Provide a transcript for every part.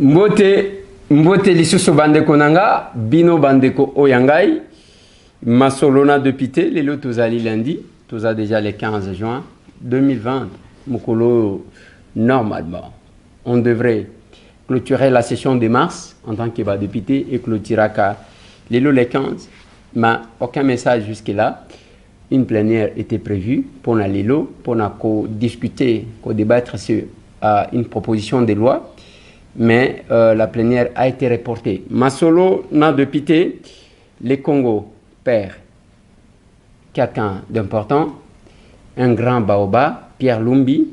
Mbote lisusu bandeko nanga, bino bandeko oyangai, masolona député, les lots tozali lundi, toza déjà le 15 juin 2020, mokolo normalement. On devrait clôturer la session de mars en tant que député et clôturer les lots les 15, mais aucun message jusque-là. Une plénière était prévue pour les lots, pour discuter, pour débattre sur une proposition de loi. Mais la plénière a été reportée. Masolo n'a député, le Congo perd quelqu'un d'important, un grand baobab, Pierre Lumbi,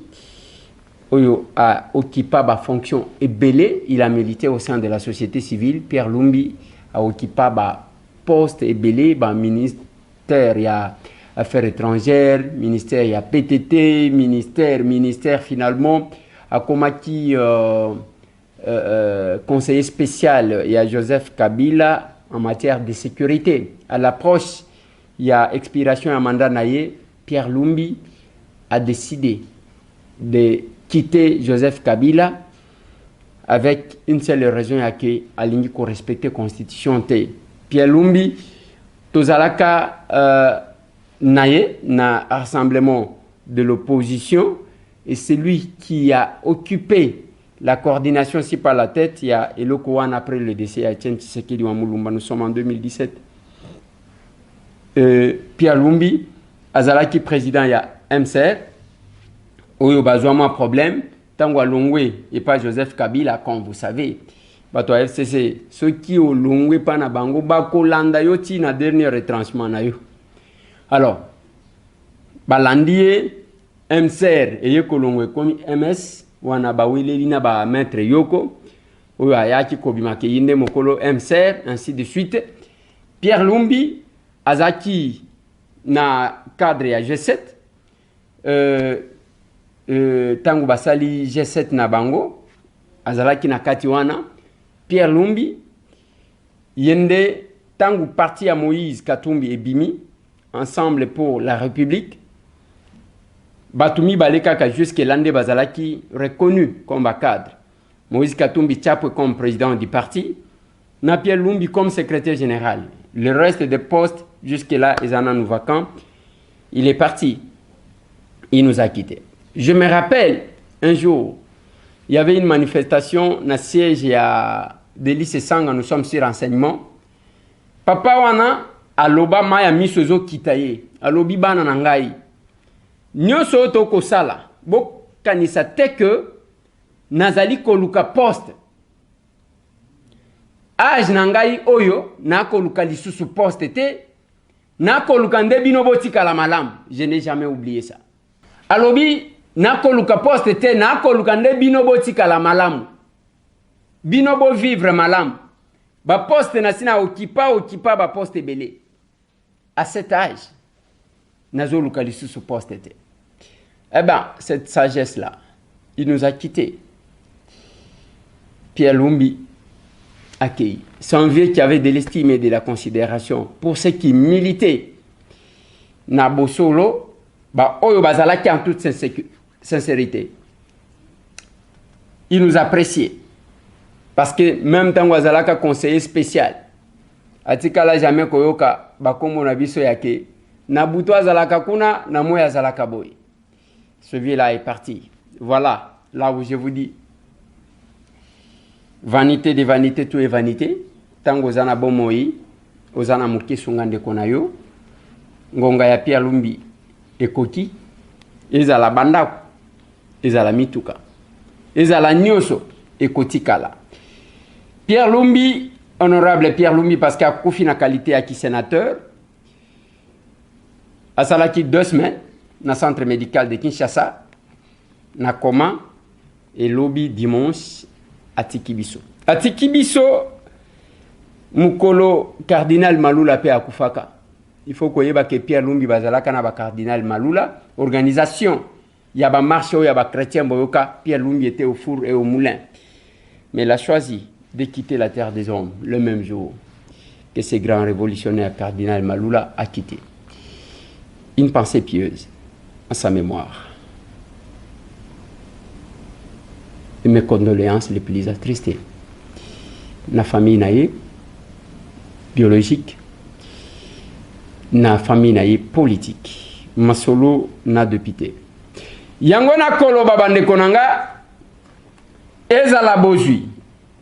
Oyo a occupé la fonction ébélée, il a milité au sein de la société civile. Pierre Lumbi a occupé la poste ébélé, ministère, il y a Affaires étrangères, ministère, il y a PTT, ministère finalement, a Komaki. Conseiller spécial, il y a Joseph Kabila en matière de sécurité. À l'approche, il y a expiration à mandat naïe, Pierre Lumbi a décidé de quitter Joseph Kabila avec une seule raison, qui a ligne pour respecter la constitution. Pierre Lumbi, Tozalaka naïe, na rassemblement de l'opposition, et c'est lui qui a occupé la coordination, si par la tête, il y a Eloko Wan après le décès à Tien Tshisekedi Wamulumba, nous sommes en 2017. Pierre Lumbi, Azalaki président, il y a MCR, Oyo Bazouama problème, Tangwa Longwe et pas Joseph Kabila, comme vous savez. Bato FCC, ceux qui ont Longwe pas na bango, Bako Landa Yoti na dernier retranchement na yo. Alors, Balandie, MCR et Yeko Longwe comme MS, wana bawileli na ba maître yoko oyo ayaki kobimake yinde mokolo MCR ainsi de suite. Pierre Lumbi azaki na cadre ya G7 tangu basali G7 na bango azalaki na kati wana. Pierre Lumbi yende tangu parti ya Moïse Katumbi et Bimi ensemble pour la République. Batumi Balekaka jusque l'année Bazalaki reconnu comme cadre. Moïse Katumbi Tchapwe comme président du parti. Pierre Lumbi comme secrétaire général. Le reste des postes jusque-là, ils en ont vacants. Il est parti. Il nous a quittés. Je me rappelle un jour, il y avait une manifestation dans le siège à Délice Sanga, nous sommes sur renseignement. Papa wana aloba maya misozo kitaye. Alobi bana nangai. Nyoso toko sala bo kanisa teke nazali koluka poste age nangai oyo na koluka lisusu poste te na koluka nde bino botika la malam. Je n'ai jamais oublié ça. Alobi na koluka poste te na koluka nde bino botika la malam, bino bo vivre malam ba poste na sina okipa ba poste belé. À cet âge nazo luka lisusu poste te. Eh bien, cette sagesse-là, il nous a quittés. Pierre Lumbi accueilli. C'est un vieux qui avait de l'estime et de la considération pour ceux qui militaient. Nabosolo, Oyo Bazalaki en toute sincérité. Il nous appréciait. Parce que même tant Wazalaka conseiller spécial, Atikala jamais koyoka, Bakomo Nabiso Yake, Nabuto Azalaka Kuna, Namoya Azalaka Boy. Ce vieux-là est parti. Voilà, là où je vous dis. Vanité de vanité, tout est vanité. Tant que vous en avez bon moï, vous en avez mouké sungande konayo. Ngonga ya Pierre Lumbi et Koti. Ils ont la banda. Ils ont la mituka. Ils ont la nyoso et Koti kala. Pierre Lumbi, honorable Pierre Lumbi, parce qu'il a confié la qualité à qui sénateur. À Salaki 2 semaines. Dans le centre médical de Kinshasa, na coma et lobby dimanche à Tikibiso. À Tikibiso, Mukolo cardinal Malula pe akufaka. Il faut que Pierre Lumbi bazalaka na ba cardinal Malula, organisation, il y a ba marche, il y a ba chrétien boyoka, Pierre Lumbi était au four et au moulin. Mais il a choisi de quitter la terre des hommes le même jour que ce grand révolutionnaire cardinal Malula a quitté. Une pensée pieuse à sa mémoire. Et mes condoléances les plus attristées na famille naye biologique na famille naye politique masolo na député yango na koloba bandeko nanga ezala bozwi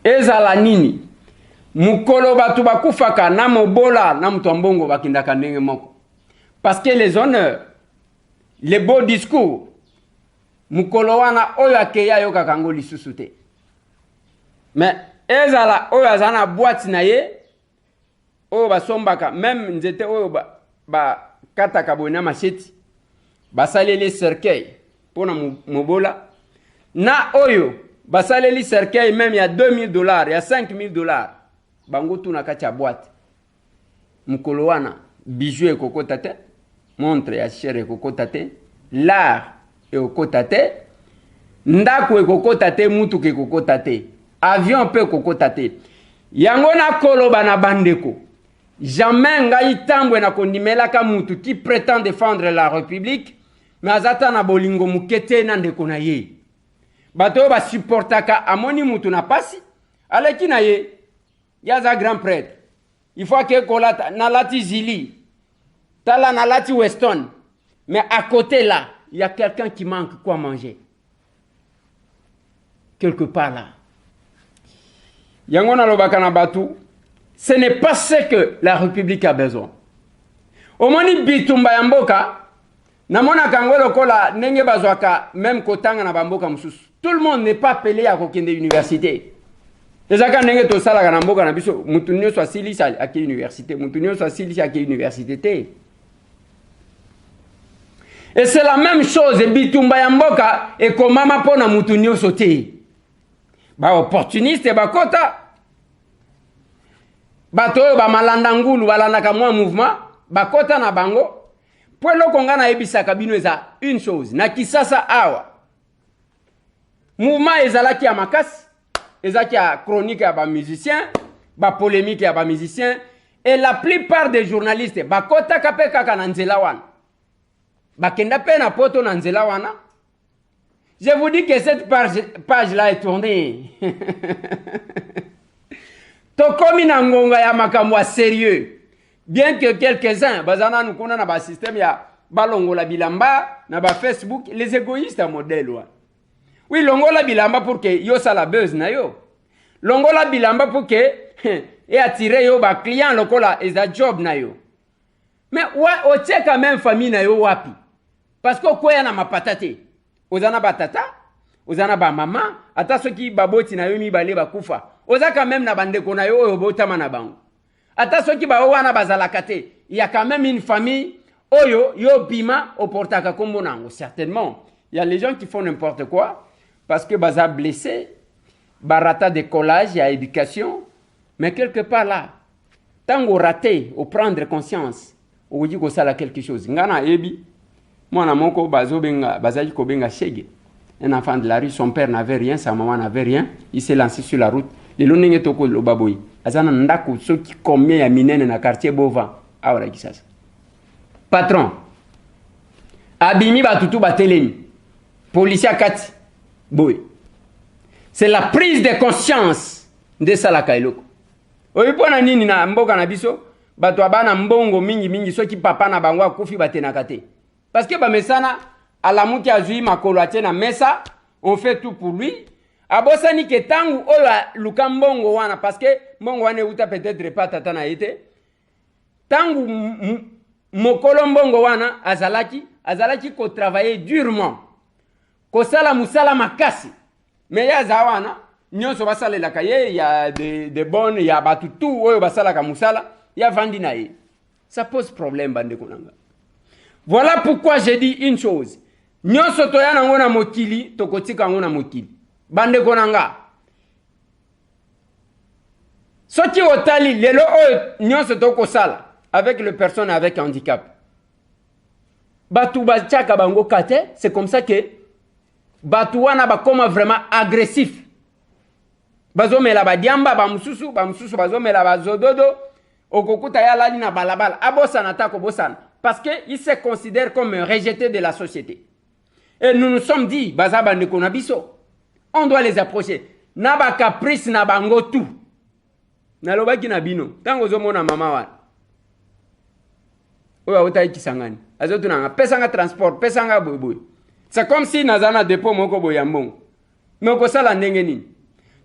ezala nini mukolo batu bakufaka na mobola na mutu mbongo bakindaka ndenge moko parce que les honneurs les beaux discours mukolo wana oyo akeya yo kakango lisusu te mais ezala oyo azana boîte na ye oyo basombaka même nzete oyo ba kataka bona macheti basaleli cercueil pona mobola na oyo basaleli cercueil même ya $2000 ya $5000 bango tuna kacha boîte mukolo wana bijou ekokota te montre ya cher ekokota te l'art ekokota te ndako ekokota te mutu ekokota te avion pe ekokota te yango na koloba na bandeko jamais ngai tambwe na kondimelaka mutu qui prétend défendre la République mais azata na bolingo mukete na ndeko na ye bato ba supportaka amoni mutu na pasi aleki na ye yaza grand prêtre il faut que kolata na lati zili tala na lati weston mais à côté là il y a quelqu'un qui manque quoi manger quelque part là yango na lobaka na batu ce n'est pas ce que la République a besoin omoni bitumba ya mboka namona kango lokola nenge bazwaka même kotanga na bamboka mususu tout le monde n'est pas appelé à kokende université ezaka nenge to sala na mboka na biso mutu nyonso asilisa ake université mutu nyonso asilisa ake université te et c'est la même chose bitumba ya mboka et komama pona mutu nyonso te ba opportuniste ba kota bato ba malanda ngulu balandaka mwa mouvement ba kota na bango po eloko nga na ebisaka bino eza une chose na kisasa awa mouvement ezalaki ya makasi ezalaki ya chronique ya ba musicien ba polémique ya ba musicien et la plupart des journalistes ba kota kape kaka na nzela wana bakenda pe na poto na nzela wana. Je vous dis que cette page-là est tournée. Tokomi na ngonga ya makambo sérieux. Bien que quelques-uns, bazana nous connaissons na système ya balongola bilamba na ba Facebook, les égoïstes à modèle wa. Oui, longola bilamba pour que yo sala buzz na yo. Longola bilamba pour que et attirer yo ba client lokola eza job na yo. Mais wa o cheka même famille na yo wapi? Parce que quoi ya na mapatate. Ozana batata, ozana ba mama, ata soki baboti na yo mibale bakufa. Oza quand même na bandeko na yo oyo botama na bango. Ata soki ba wana bazalaka te, il y a quand même une famille oyo yo bima oportaka kombo nango. Certainement, il y a les gens qui font n'importe quoi parce que baza blessé, barata de collage, il y a éducation, mais quelque part là, tango raté, au prendre conscience, ou dit que ça a quelque chose. Ngana ebi Moi, moko bazali kobenga shege. Un enfant de la rue, son père n'avait rien, sa maman n'avait rien. Il s'est lancé sur la route. Les lonenge toko lo baboy. Azana ndako soki combien ya minene na quartier Bova. Awara kisasa. Patron. Abimi batutu batelemi. Policier kati. Boy. C'est la prise de conscience de salaka eloko. Oyipona nini na mboka na biso? Bato abana mbongo mingi soki papa na bango akufi batenaka te. Parce que Bamesana, à la mouti a joué ma coloatienne mesa, on fait tout pour lui. Abosani ke tangu ola lukambongo wana, parce que mbongo wane uta peut-être pas tatana été. Tangu mokolo mbongo wana, azalaki ko travailler durement. Ko sala musala makasi. Mais ya zawana, nyonso basale la kaye, y a des bonnes, y a batutu, oyo basala ka musala, y a vandina ye. Ça pose problème bande konanga. Voilà pourquoi j'ai dit une chose. Nyonso toyana ngona mokili, tokotika ngona mokili. Bande konanga. Soki otali lelo nyonso toko sala avec les personnes avec handicap. Batu bachaka bango kate, c'est comme ça que batu wana bakoma vraiment agressif. Bazomela badiamba bamususu bazomela bazododo okokuta ya lali na balabala. Abosana tako bosana. Parce qu'ils se considèrent comme rejetés de la société. Et nous nous sommes dit, on doit les approcher. Naba caprice na bango tout. nalobaki na bino tango ozomona mama wana oyo autayi Kisangani azotunanga pesanga transport pesanga boyeboye. C'est comme si nazana dépôt moko boya mbongo mais okosala ndenge nini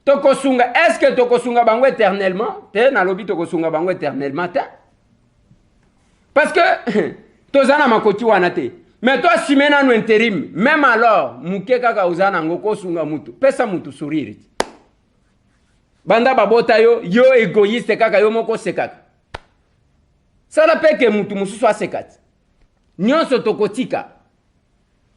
tokosunga. Est-ce que tokosunga bango éternellement te nalobi tokosunga bango éternellement te parce que tozana makoti wana te mais toi simena no intérim même alors muke kaka ozana ngo kosunga mutu pesa mutu sourire banda babota yo égoïste kaka yo moko sekaka sala peke mutu mususu asekati nyonso tokotika.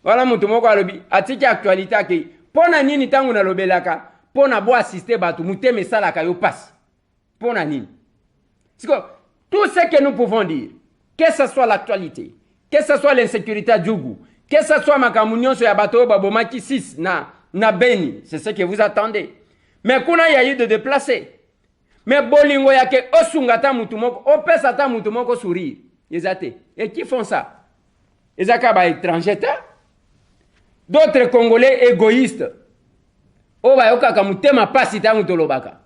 Voilà mutu moko alobi atiki actualité ake pona nini tangu nalobelaka pona bo assister batu muteme salaka yo passe pona nini. Tout ce que nous pouvons dire, que ce soit l'actualité, que ce soit l'insécurité à Djougou, que ce soit makamunion sur Yabato Babomaki 6 na Beni, c'est ce que vous attendez. Mais kuna ya eu de déplacer. Mais bolingo yake osungata mutumoko, opesata mutumoko sourire. Ezate. Et qui font ça? Ezaka ba étrangers. D'autres Congolais égoïstes. Oba yoka kamutema pasi tangu tolobaka.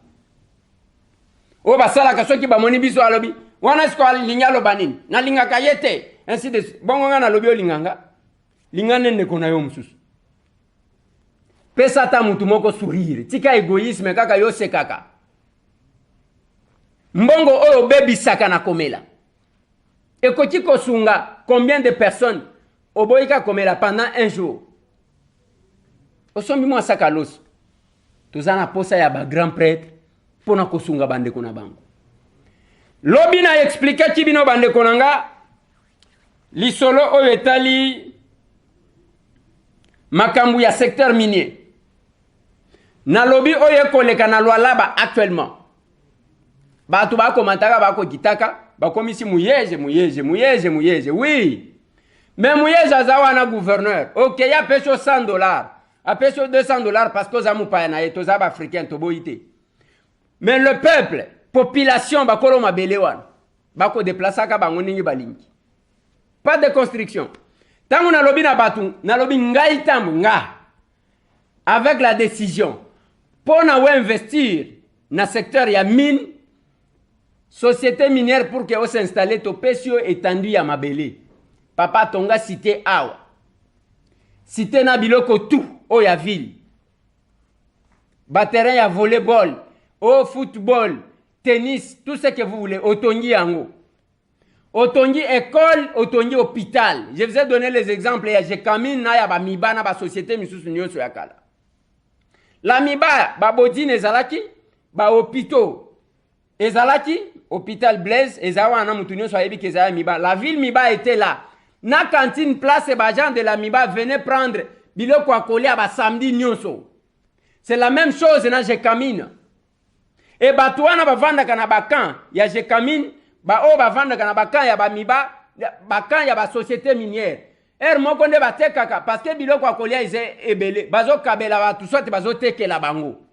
Oba sala ka soki ba moni biso alobi. Wana sko linga lobanini. Na linga kayete. Ainsi de suite. Bongo nga lobi olinganga. Lingane ne kona yo mususu. Pesa ta mutu moko sourire. Tika égoïsme kaka yo sekaka. Mbongo oyo bebi saka na komela. Ekoti kosunga combien de personnes oboyika komela pendant un jour. Osombi mwa saka loso. Tozana posa ya ba grand prêtre pona kosunga bande kona bango. Lobi na expliquer kibino bande konanga lisolo oyo etali makambu ya secteur minier. Na lobi oyo koleka na Lualaba actuellement. Batu ba komantaka ba ko kitaka ba komisi muyeze. Oui. Mais muyeze azawa na gouverneur. OK, ya peso $100. A peso $200 parce que zamu pa na eto zaba africain to boité. Mais le peuple, population ba kolo mabele wana. Ba ko déplacer ka bango ningi balingi. Pas de construction. Tango na lobi na batu, na lobi ngai tambu nga. Avec la décision pour na investir na secteur ya mine société minière pour que s'installe to pesio étendu ya mabele. Papa tonga cité awa. Cité na biloko tout o ya ville. Ba terrain ya volleyball, au football, tennis, tout ce que vous voulez, otongi yango. Otongi école, otongi hôpital. Je vous ai donné les exemples ya Jekamine na ya ba miba na ba société misusu nyonso ya kala. La miba ba bodine ezalaki, ba hôpitaux ezalaki, hôpital Blaise ezawa na mutu nyonso ayebi kezaya miba. La ville miba était là. Na cantine place et gens de la miba venaient prendre biloko akoli aba samedi nyonso. C'est la même chose na Jekamine. Et batuana bavanda kana bakan ya Jekamine, ba o bavanda kana bakan ya ba miba, bakan ya ba société minière. Moko nde batekaka parce que biloko akoli eze ebele, bazo kabela batu soit bazo tekela bango.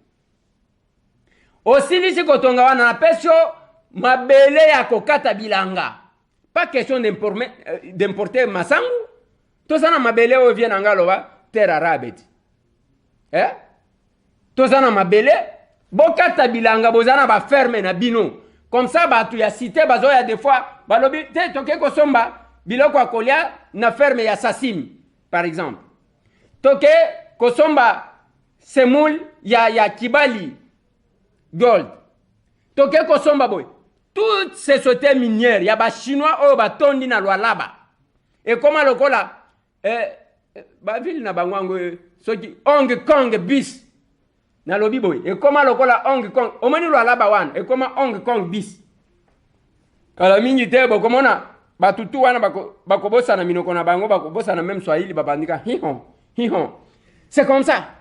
Aussi lisi kotonga wana na pesio mabele ya kokata bilanga. Pas question d'importer masangu. Tozana mabele o vient ngaloba terre arabe. Tozana mabele bokata bilanga bozana ba ferme na bino. Comme ça batu ya cité bazo ya des fois balobi te toke ko somba biloko akolia na ferme ya Sasim par exemple. Toke ko somba semoul ya Kibali Gold. Toke ko somba boy. Toutes ces sociétés minières, il y a des Chinois qui ont tondi na Lualaba. Et comment le cola ba ville na bangwango soki Hong Kong bis na lobi boy. Et comment le cola Hong Kong omani Lualaba wan et comment Hong Kong bis. Kala mingi te bo komona batutu wana bako bossa na minoko na bango bako bossa na même Swahili babandika hihon. C'est comme ça.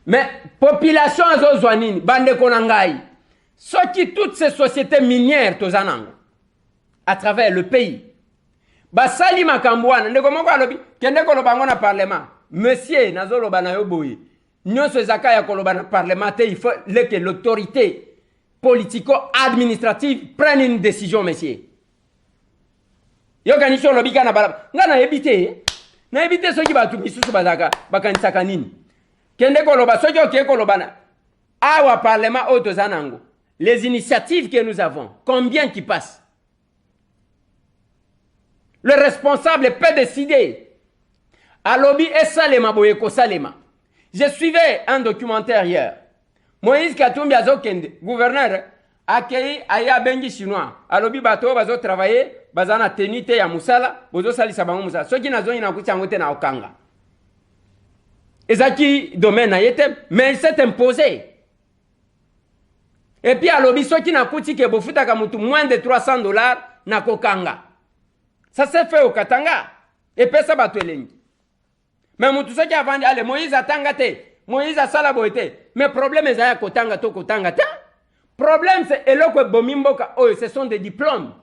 Mais population azozwa nini bande konangai. Soki toutes ces sociétés minières tozanango à travers le pays. Basali makambwana ndeko moko alobi kende ko lobango na parlement. Monsieur nazolo bana yo boye. Nyonso ezaka ya koloba na parlement il faut que l'autorité politico-administrative prenne une décision monsieur. Yo kanisho lobika na balaba. Ngana ebite. Na ebite soki batu misusu bazaka bakanisaka nini. Kende ko loba soki oke ko lobana. Awa parlement o tozanango. les initiatives que nous avons, combien qui passent? Le responsable peut décider. Alobi et Salema Boyeko Salema. Je suivais un documentaire hier. Moïse Katumbi Azokende, gouverneur, accueilli Aya Bengi chinois. Alobi bato bazo travailler, bazana tenite ya musala, bozo sali sabango musala. Soki nazo ina kuchangote na okanga. Ezaki domaine na yete, mais il s'est imposé. Et puis alobi soki na kuti ke bofuta ka mutu moins de $300 na kokanga. Ça s'est fait au Katanga. Et puis ça bato elengi. Mais mutu soki avandi ale Moïse atanga te. Moïse asala boite. Mais problème ezaya kotanga to kotanga te. Problème c'est eloko bomimboka oh ce sont des diplômes.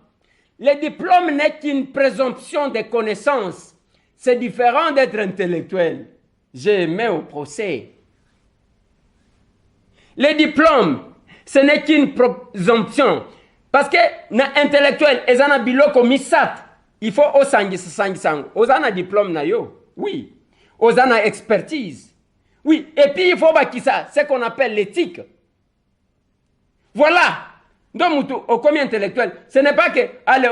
Les diplômes n'est qu'une présomption de connaissances. C'est différent d'être intellectuel. J'ai mis au procès. Les diplômes, ce n'est qu'une présomption. Parce que l'intellectuel, ils ont un biloko misat. Il faut au sangi sang. Ils ont un diplôme na yo. Oui. Ils ont une expertise. Oui. Et puis il faut bâtir ça. C'est ce qu'on appelle l'éthique. Voilà. Donc, au commun intellectuel, ce n'est pas que, allez,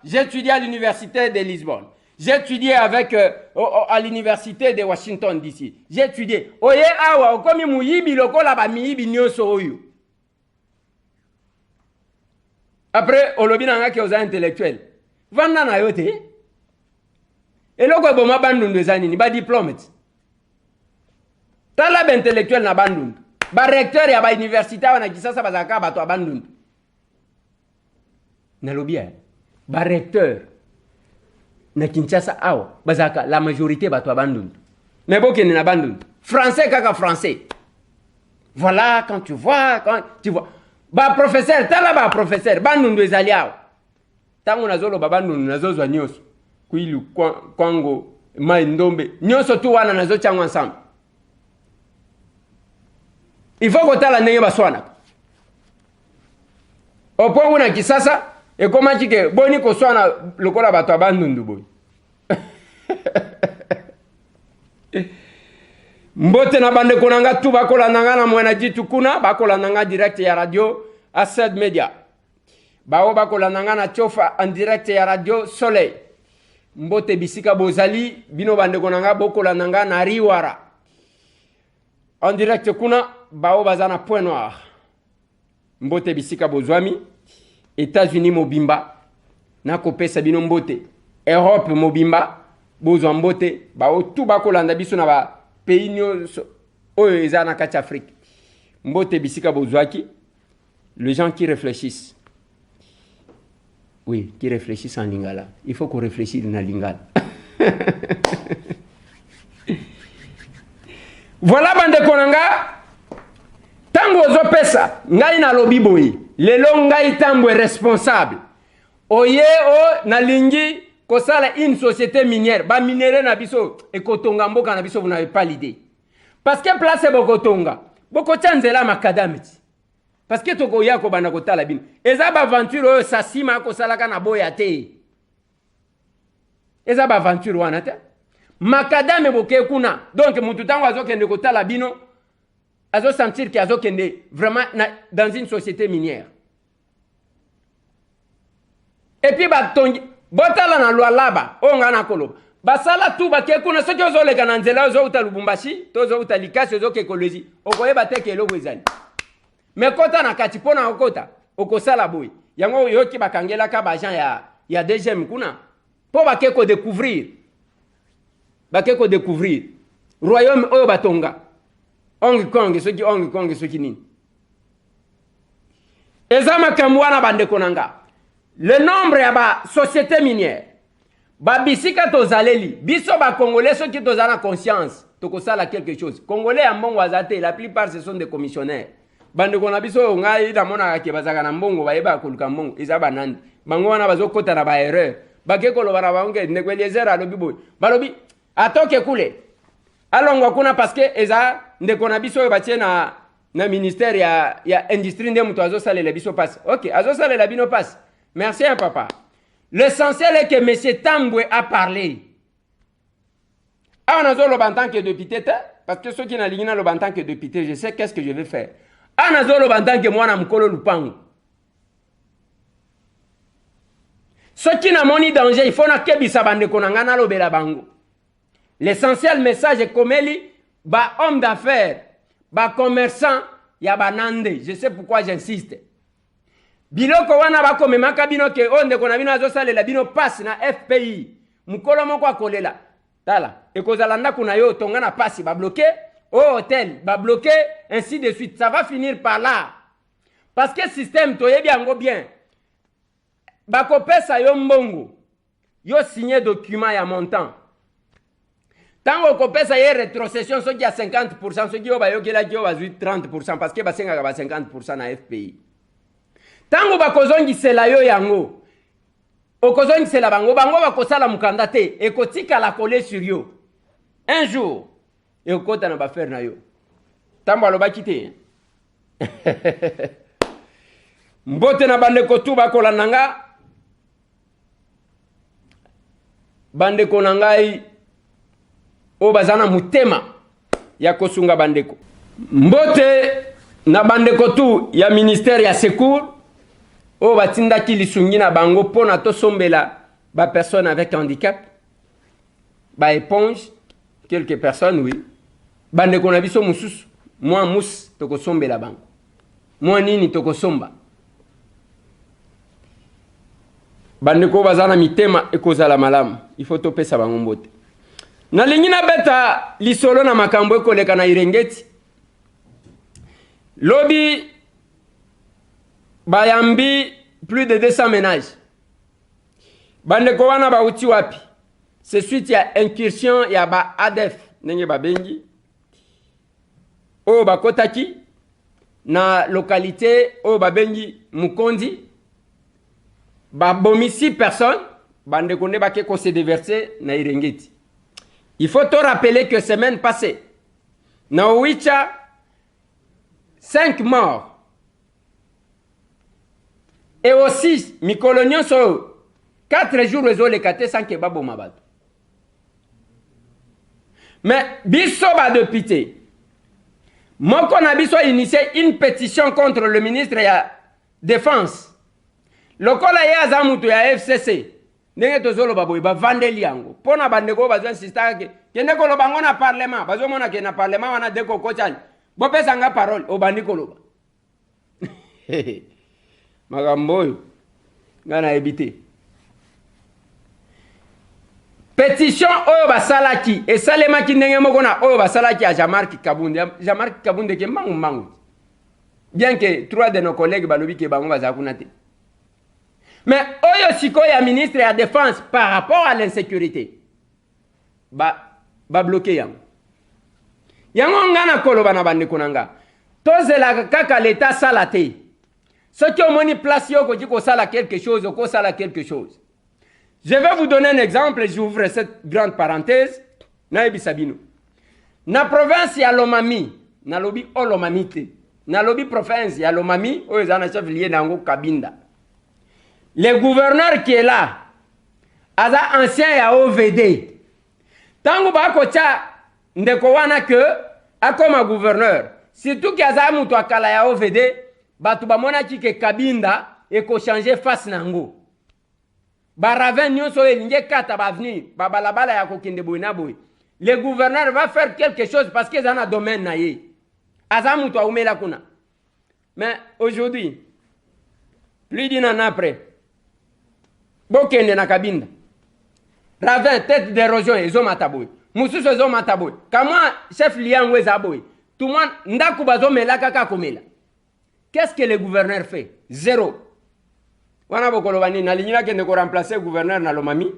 j'ai étudié à l'université de Lisbonne. J'ai étudié avec, à l'université de Washington DC. J'ai étudié. Oye, awa, au commun mouyibi, loko la ba miyibi nyoso oyu. Après, au lobby n'a qui est intellectuel. Vanda na yote. Et loko boma bandundu zani, ni ba diplôme. Talab intellectuel na bandundu. Ba recteur ya ba université wana kisasa bazaka bato abandundu. Na lobby ba recteur na Kinshasa awa bazaka la majorité bato abandundu. Mais bokene na bandundu. Français kaka français. Voilà quand tu vois ba professeur tala ba professeur bandundu ezali awa. Tango nazolo ba bandundu nazozwa nyoso. Kuilu kwango mai ndombe. Nyoso tu wana nazo changu ensemble. Il faut que tu aies la baswana. Au point où on a Kisasa, et comment tu dis, boni ko swana lokola bato abandundu boy. Mbote na bande konanga tu bakola nanga na mwana jitu kuna, bakola nanga direct ya radio Ased Media. Bao bakola nanga na chofa en direct ya radio Soleil. Mbote bisika bozali, bino bande konanga bokola nanga na Riwara. En direct kuna bao bazana point noir. Mbote bisika bozwami. États-Unis mobimba. Nako pesa bino mbote. Europe mobimba. Bozwa mbote. Bao tout bako landa biso na ba pays nyonso oyo eza na kati Afrique. Mbote bisika bozwaki. Les gens qui réfléchissent. Oui, qui réfléchissent en lingala. Il faut qu'on réfléchisse en lingala. Voilà bande konanga. Tango ozo pesa, ngai na lobi boyi. Lelo ngai tango responsable. Oye o na lingi kosala une société minière. Ba minere na biso ekotonga mboka na biso vous n'avez pas l'idée. Parce que place bokotonga. Boko chanzela makadamiti. Parce que toko yako bana kotala bino. Eza ba aventure oyo sasima kosala kana boya te. Eza ba aventure wana te. Makadame boke kuna. Donc mutu tango azokende kotala bino. Azo sentir qu'il azo kende vraiment dans une société minière. Et puis ba tongi botala na loi laba onga na kolo. Basala tu ba ke kuna soki ozo leka na nzela ozo uta Lubumbashi, tozo uta Likasi ozo ke kolozi. Okoyeba te ke eloko ezali. Mais kota na kati pona okota, okosala boy. Yango yoki bakangela ka ba agent ya deuxième kuna. Po ba ke ko découvrir. Ba ke ko découvrir. Royaume oyo batonga. Ongi Kong soki nini. Ezama kamwana bande konanga. Le nombre ya ba société minière. Ba bisika tozaleli. Biso ba congolais soki tozana conscience. Tokosala quelque chose. Congolais ya mbongo azate. La plupart ce sont des commissionnaires. Bande kona biso ngai da mona ke bazaka na mbongo bayeba koluka mbongo. Ezaba nandi. Bango wana bazokota na ba erreur. Bakeko lobara bange nekwelezera alobi boy. Balobi atoke kule. Alongo kuna parce que eza ndeko na biso batie na ministère ya industrie ndé muto azo salela biso passe. OK, azo salela bino passe. Merci hein, papa. L'essentiel est que monsieur Tambwe a parlé. Ah on a zo lo en tant que député parce que ceux qui na lingina lo en tant que député, je sais qu'est-ce que je vais faire. ana zolo bantanke mwana mkolo lupango soki na moni danger il faut na kebisa bande konanga na lobela bango. L'essentiel message est komeli ba homme d'affaires, ba commerçant ya banande. Je sais pourquoi j'insiste. Biloko wana ba komemaka bino ke onde kona bino azosalela bino passe na FPI. Mukolo moko akolela. Tala, ekozala ndako na yo tonga na passe ba bloquer au hôtel, ba bloquer ainsi de suite. Ça va finir par là. Parce que système toyebi yango bien. Ba kopesa yo mbongo. Yo signer document ya montant. Tango kopesa ye rétrocession soki ya 50%, soki yo ba yo kela ki yo ba 30% parce que ba senga ba 50% na FPI. Tango ba kozongi sela yo yango. Okozongi sela bango ba kosala mukanda te e kotika la coller sur yo. Un jour e okota na ba faire na yo. Tambo aloba kite. Mbote na bande ko tu ba kolananga. Bande konangai o bazana mutema ya kosunga bandeko. Mbote na bandeko tu ya ministère ya secours o batinda ki lisungi na bango pona to sombela ba personne avec handicap ba éponge quelques personnes oui bandeko na biso mususu moi mus to ko sombela bango moi nini to ko somba bandeko bazana mitema ekozala malamu il faut topesa bango mbote. Na lingina beta lisolo na makambo ekoleka na Irengeti. Lobi bayambi plus de 200 ménages. Bandeko wana bauti wapi? C'est suite ya incursion ya ba ADF nenge babengi. O bakotaki na localité o babengi Mukondi. Ba bomi 6 personnes. Bandeko ne bake ko se déverser na Irengeti. Il faut te rappeler que semaine passée, na Owicha, 5 morts. Et aussi, mi coloniaux sont 4 jours les kate sans que babo mabato. Mais biso ba député, moko na biso a initié une pétition contre le ministre ya défense. Lokola ya zamuto ya FCC. Ndenge tozolo baboy ba vandeli yango pona bandeko bazo insista ke kende ko lobango na parlement bazo mona ke na parlement wana deko kochani bo pesa nga parole obandi ko loba magamboyo ngana ebité pétition oyo basalaki esalemaki ndenge moko na oyo basalaki a Jean-Marc Kabunde ke mangu bien que 3 de nos collègues balobi ke bango bazakuna te. Mais oyo siko ya ministre ya défense par rapport à l'insécurité ba bloqué yango. Yango ngana koloba na bande konanga. Tozela kaka l'état salate. Ce qui omoni place yo ko diko sala quelque chose, ko sala quelque chose. Je vais vous donner un exemple, j'ouvre cette grande parenthèse. Na ebisabino. Na province ya Lomami, na lobi Olomami te. Na lobi province ya Lomami, oyo zana chef lié nango Kabinda. Le gouverneur qui est là, aza ancien ya OVD. Tango ba kocha ndeko wana ke akoma gouverneur. Surtout ki aza mutu akala ya OVD, batu ba mona ki ke Kabinda e ko changer face nango. Ba raven nyonso elinge kata ba venir, ba balabala ya ko kende boy na boy. Le gouverneur va faire quelque chose parce que zana domaine na ye. Aza mutu aumela kuna. Mais aujourd'hui, plus d'un an après, Bokende na Kabinda. Ravin, tête d'érosion, ils ont mataboui. Moussous, ils ont mataboui. Comment chef liang ou zaboui? Tout le monde, ndakubazo mela kaka komela. Qu'est-ce que le gouverneur fait? Zéro. Wana bokolobani, na lignina kende ko remplacer gouverneur na Lomami.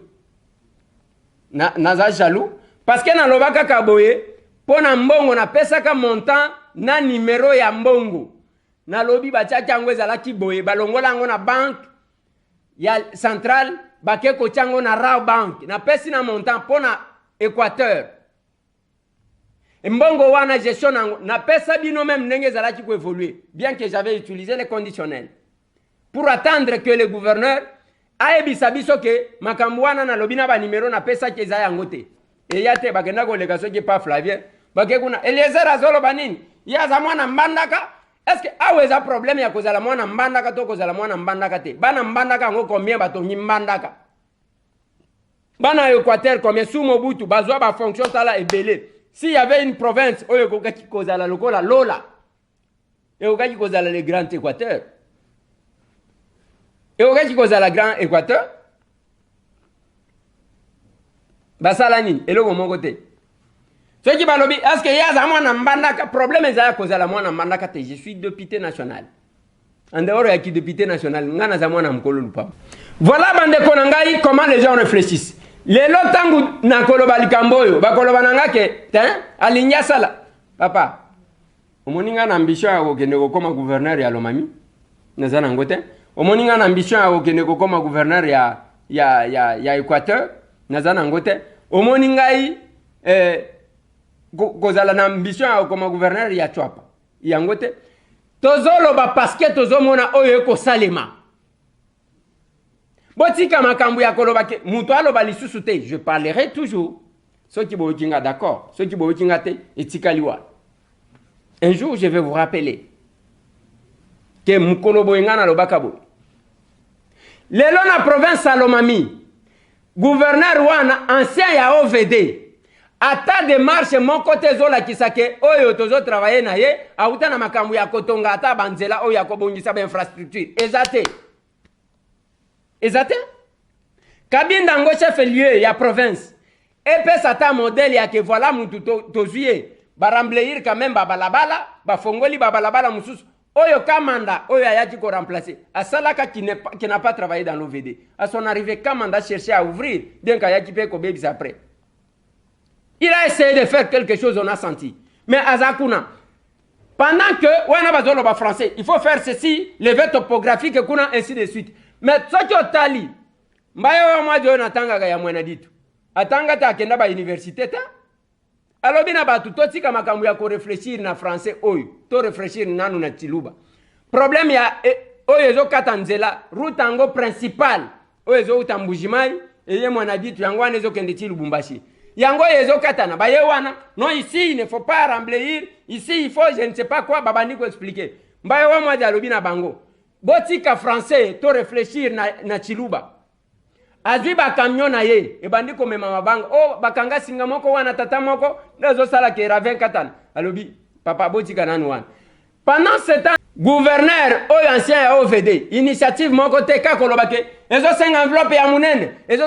Naza jaloux. Parce que na loba kaka boye, pona mbongo na pesa ka montant na numéro ya mbongo. Na lobi bachaki yango ezalaki boye, balongola yango na banque. Ya central bake ko chango na Raw Bank na pesi na montant pona Équateur. Mbongo wana gestion na pesa bino même ndenge zalaki ko évoluer bien que j'avais utilisé les conditionnels pour attendre que le gouverneur aebisa biso ke makambo wana na lobina ba numéro na pesa ke za yango te. Et yate bakenda ko leka soki pa Flavien bake kuna Eliezer azolo banini ya za mwana mbandaka Est-ce que ah ouais, ça problème ya kozala mwana mbandaka to kozala mwana mbandaka te. Bana mbandaka ngo combien batongi mbandaka. Bana Équateur combien sous Mobutu bazwa ba fonction tala ebele. S'il y avait une province oyo kokaki kozala lokola Lola. Et kokaki kozala le grand Équateur. Et kokaki kozala grand Équateur. Basala nini eloko moko te. Ce qui balobi, est-ce que yaza mwana mbandaka problème ezala kozala mwana mbandaka te. Je suis député national. En dehors ya ki député national, ngana za mwana mkolo lupa. Voilà bande konangai comment les gens réfléchissent. Lelo tangu na koloba likamboyo, ba koloba nangake, alinya sala. Papa, omoninga na ambition ya kokende kokoma gouverneur ya Lomami. Nazana ngote. Omoninga na ambition ya kokende kokoma gouverneur ya Équateur. Nazana ngote. Omoningai kozala na ambition ya kokoma gouverneur ya Chwapa. Yangote. Tozolo ba parce tozomona oyo eko salema. Botika makambu ya koloba ke muto aloba lisusu te, je parlerai toujours. Ceux qui bokinga d'accord, ceux qui bokinga te etikaliwa. Un jour je vais vous rappeler que mukolo boyenga na lobaka bo. Lelo na province Salomami, gouverneur wana ancien ya OVD. Ata démarche mon côté zola kisake oyo tozo travailler na ye, auta na makambu ya kotonga ata banzela oyo yakobongisa ba infrastructure. Ezate. Ezate? Kabinda ngo chef lieu ya province. Epe sata modèle ya ke voilà mutu tozuye. Ba remblayer quand même ba balabala, ba fongoli ba balabala mususu. Oyo Kamanda, oyo ayaki ko remplacer. Asalaka qui n'a pas travaillé dans l'OVD. À son arrivée, Kamanda cherchait à ouvrir. Bien qu'ayaki pe ko bebis après. Il a essayé de faire quelque chose, on a senti. Mais Azakuna, pendant que, ouais, on a besoin de français, il faut faire ceci, lever topographique, ainsi de suite. Mais ce qui est tali, mbayo moi je n'atanga ya mwana ditu. Atanga ta kenda ba université ta. Alors bina ba tout tika makambu ya ko réfléchir na français oyo, to réfléchir nanu na tiluba. Problème ya oyo zo katanzela, route ango principal, oyo zo utambujimai, eye mwana ditu yango anezo kende ti Lubumbashi. Yango yezo katana ba yewana non ici il ne faut pas remblayer ici il faut je ne sais pas quoi babani ko expliquer mbayo wa mwa jalobi na bango botika français to réfléchir na chiluba azwi ba camion na ye e bandi ko mema mabanga o bakanga singa moko wana tata moko nazo sala ke ravin katana alobi papa botika nanu wana pendant ce temps gouverneur o ancien ya OVD initiative moko te ka kolobake ezo senga enveloppe ya munene ezo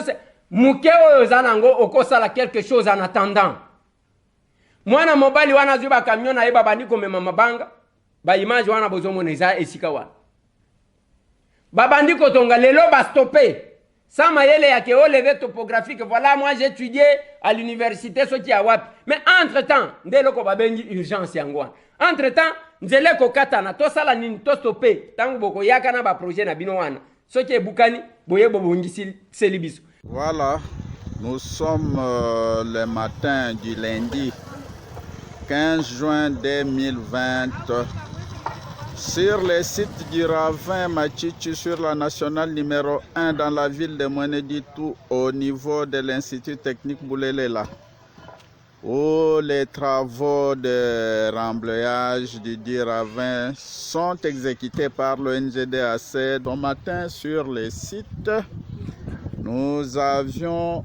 Muke oyo zanango okosala quelque chose en attendant. Mwana mobali wana zuba camion na eba bandi komema mabanga. Ba image wana bozomo neza esika wana. Babandi kotonga lelo ba stopper. Sans mayele yake o levé topographique. Voilà, moi j'ai étudié à l'université ce qui a wapi. Mais entre-temps, ndelo ko babengi urgence yangwa. Entre-temps, nzele ko katana to sala nini to stopper. Tangu boko yakana ba projet na bino wana. Ce qui est bukani boye bobongisi selibiso. Voilà, nous sommes le matin du lundi 15 juin 2020 sur le site du ravin Machichi sur la nationale numéro 1 dans la ville de Mweneditu au niveau de l'Institut technique Boulelela où les travaux de remblayage du ravin sont exécutés par le NGDAC. Ce matin sur le site, nous avions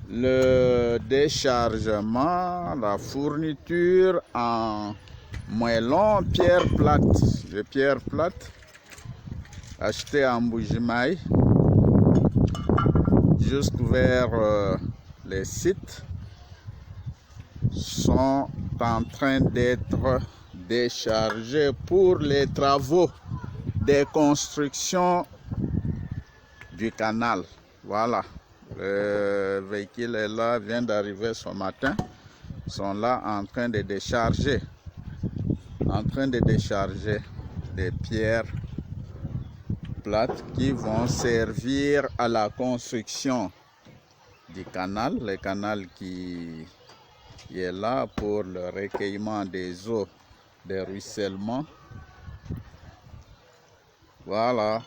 le déchargement, la fourniture en moellon, pierre plate, acheté en Bougimaï, jusque vers les sites, sont en train d'être déchargés pour les travaux de construction du canal. Voilà, le véhicule est là, vient d'arriver ce matin. Ils sont là en train de décharger, des pierres plates qui vont servir à la construction du canal, le canal qui est là pour le recueillement des eaux de ruissellement. Voilà.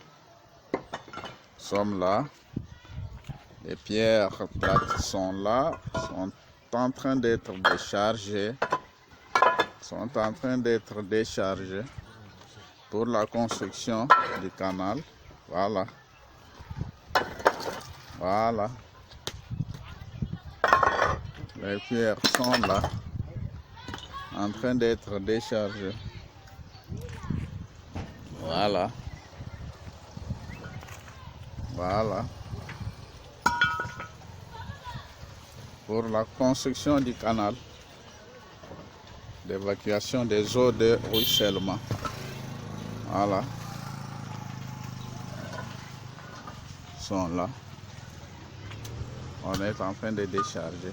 Nous sommes là, les pierres plates sont là, sont en train d'être déchargées, sont en train d'être déchargés pour la construction du canal. Voilà. Voilà. Les pierres sont là, en train d'être déchargées. Voilà. Voilà. Pour la construction du canal d'évacuation des eaux de ruissellement. Voilà. Ils sont là. On est en train de décharger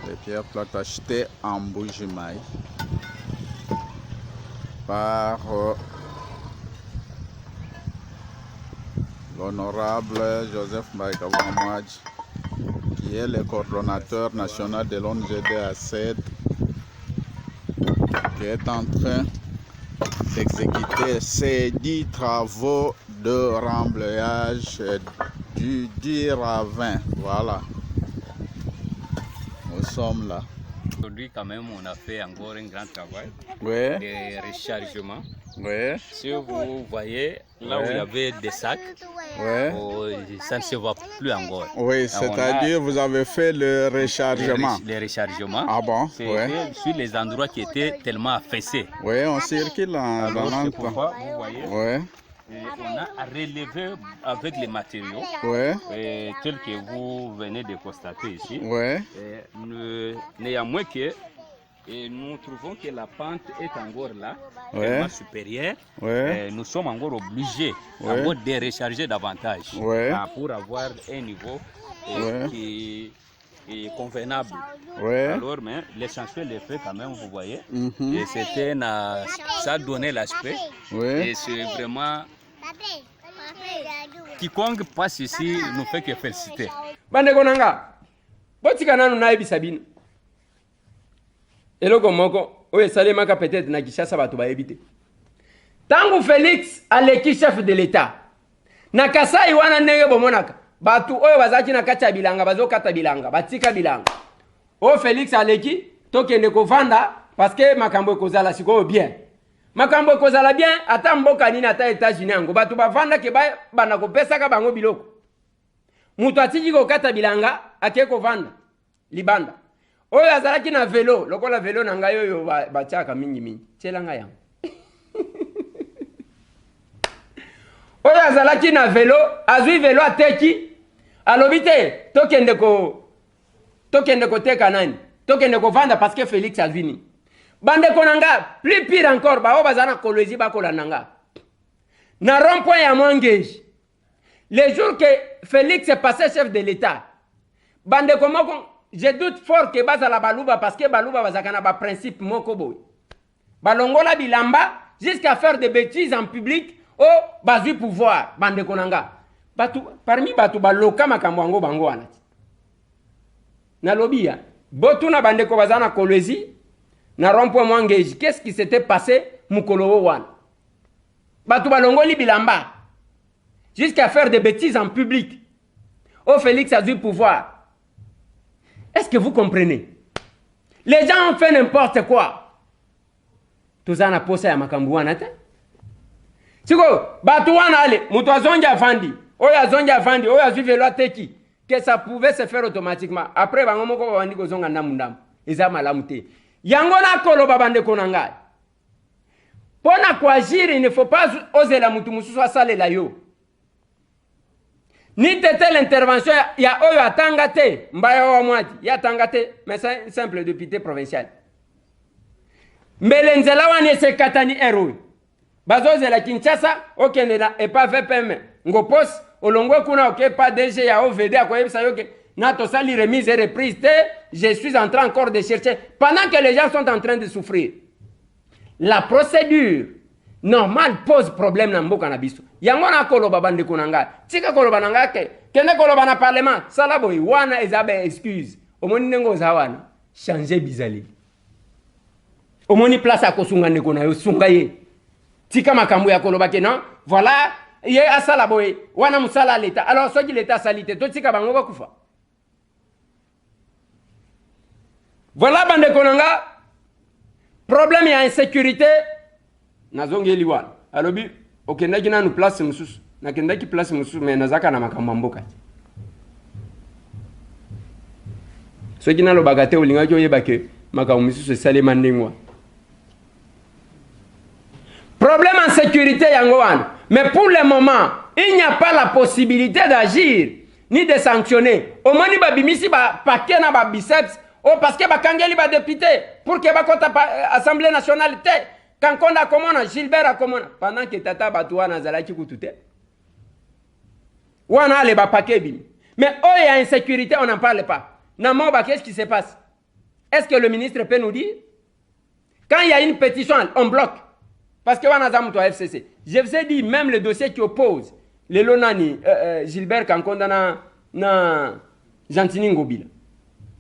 les pierres plates achetées en Bujimaï par l'honorable Joseph Mbaïkawamouadj, qui est le coordonnateur national de l'ONGD-ACED, qui est en train d'exécuter ces 10 travaux de remblayage du ravin. Voilà. Nous sommes là. Aujourd'hui, quand même, on a fait encore un grand travail de rechargement. Oui. Si vous voyez, là où il y avait des sacs, ça ne se voit plus encore. Oui, c'est-à-dire vous avez fait le rechargement. Les rechargements. Ah bon? C'était sur les endroits qui étaient tellement affaissés. Oui, on circule dans l'endroit. Pourquoi, vous voyez, oui. on a relevé avec les matériaux, tels que vous venez de constater ici. Oui. Néanmoins que nous trouvons que la pente est encore là, tellement supérieure. Nous sommes encore obligés de recharger davantage pour avoir un niveau qui est convenable. Alors, mais l'essentiel est fait quand même, vous voyez. Et ça a donné l'aspect. Et c'est vraiment... Quiconque passe ici nous fait que féliciter. Bande konanga, botika nanu na ebisa bino. Eloko moko, oye salemaka peut-être na Kinshasa bato ba ebite. Tangu Félix aleki chef de l'État. Na Kasai wana ndenge bomonaka. Batu oyo bazaki na kati ya bilanga bazokata bilanga, batika bilanga. O Félix aleki tokende kovanda parce que makambo ekozala sikoyo bien. Makambo ekozala bien ata mboka nini ata États-Unis yango batu bavanda ke bana kopesaka bango biloko. Mutu atiki kokata bilanga ake kovanda libanda. Oyo azalaki na vélo, lokola vélo na ngai oyo batiaka mingi mingi. Tielanga yango. Oyo azalaki na vélo, azui vélo ateki, alobi te tokende ko teka nani. Tokende ko vanda parce que Félix azui ni. Bande konanga, plus pire encore, ba o bazana kolwezi ba kolananga. Na rond-point ya Mwangeji. Les jours que Félix est passé chef de l'État. Bande komoko, je doute fort que bazala baluba parce que baluba bazakana ba principe moko boy. Balongola bilamba jusqu'à faire des bêtises en public. Oh, bazui pouvoir, bande konanga. Parmi batu baloka makambo yango bango wana. Na lobia, botuna bande ko bazana kolwezi na rond-point Mwangeji. Qu'est-ce qui s'était passé mukolo wana? Batu balongoli bilamba jusqu'à faire des bêtises en public. Oh, Félix a du pouvoir. Est-ce que vous comprenez? Les gens ont fait n'importe quoi. Tozana posa ya makambo wana te. Siko, batu wana ale, mutu azonja fandi. Oya zonja fandi, oya suive lo teki. Que ça pouvait se faire automatiquement. Après, bango moko bandi ko zonga ndamundam. Eza malamu te. Yango na kolo babande konanga. Pona kuagir, il ne faut pas oser la mutu mususu asale la yo. Ni tete l'intervention ya oyo atanga te, mbaya wa mwati, ya tangate, mais c'est un simple député provincial. Mbele nzela wani ese katani eroi. Bazoze la Kinshasa, okende na epa VPM, ngopos, olongwe kuna oke pa DG ya OVD, akoyebisa yoke, nato sali remise et reprise te, je suis en train encore de chercher, pendant que les gens sont en train de souffrir. La procédure normale pose problème na mboka na biso. Yango na koloba bande kunanga. Tika koloba nanga ke. Kende koloba na parlement. Salabo wana ezabe excuse. Omoni nengo zawana. Changer bizali. Omoni place a kosunga ndeko na yo sunga ye. Tika makambo ya koloba ke non. Voilà. Ye asala boy. Wana musala l'État. Alors soki l'État salite. To tika bango bakufa. Voilà bande kunanga. problème ya insécurité nazongeli wana alobi okendaki nanu place mususu nakendaki place mususu mais nazaka na makambo mboka soki nalobaka te olingaki oyeba ke makambo misusu esalema ndenge. Problème en sécurité yango wana. Mais pour le moment, il n'y a pas la possibilité d'agir ni de sanctionner. Au moins ni babimisi ba paquet na ba biceps parce que ba kangeli ba député pour que ba kota assemblée nationale te quand on a komona Gilbert a komona pendant que tata batwa na zalaki kutute. Wana le ba paquet bim. Mais il y a insécurité, on n'en parle pas. Namoba, qu'est-ce qui se passe? Est-ce que le ministre peut nous dire? Quand il y a une pétition, on bloque. Parce que on a FCC. Je vous ai dit, même le dossier qui oppose les Lonani, Gilbert Kankonda na Gentini Ngobila.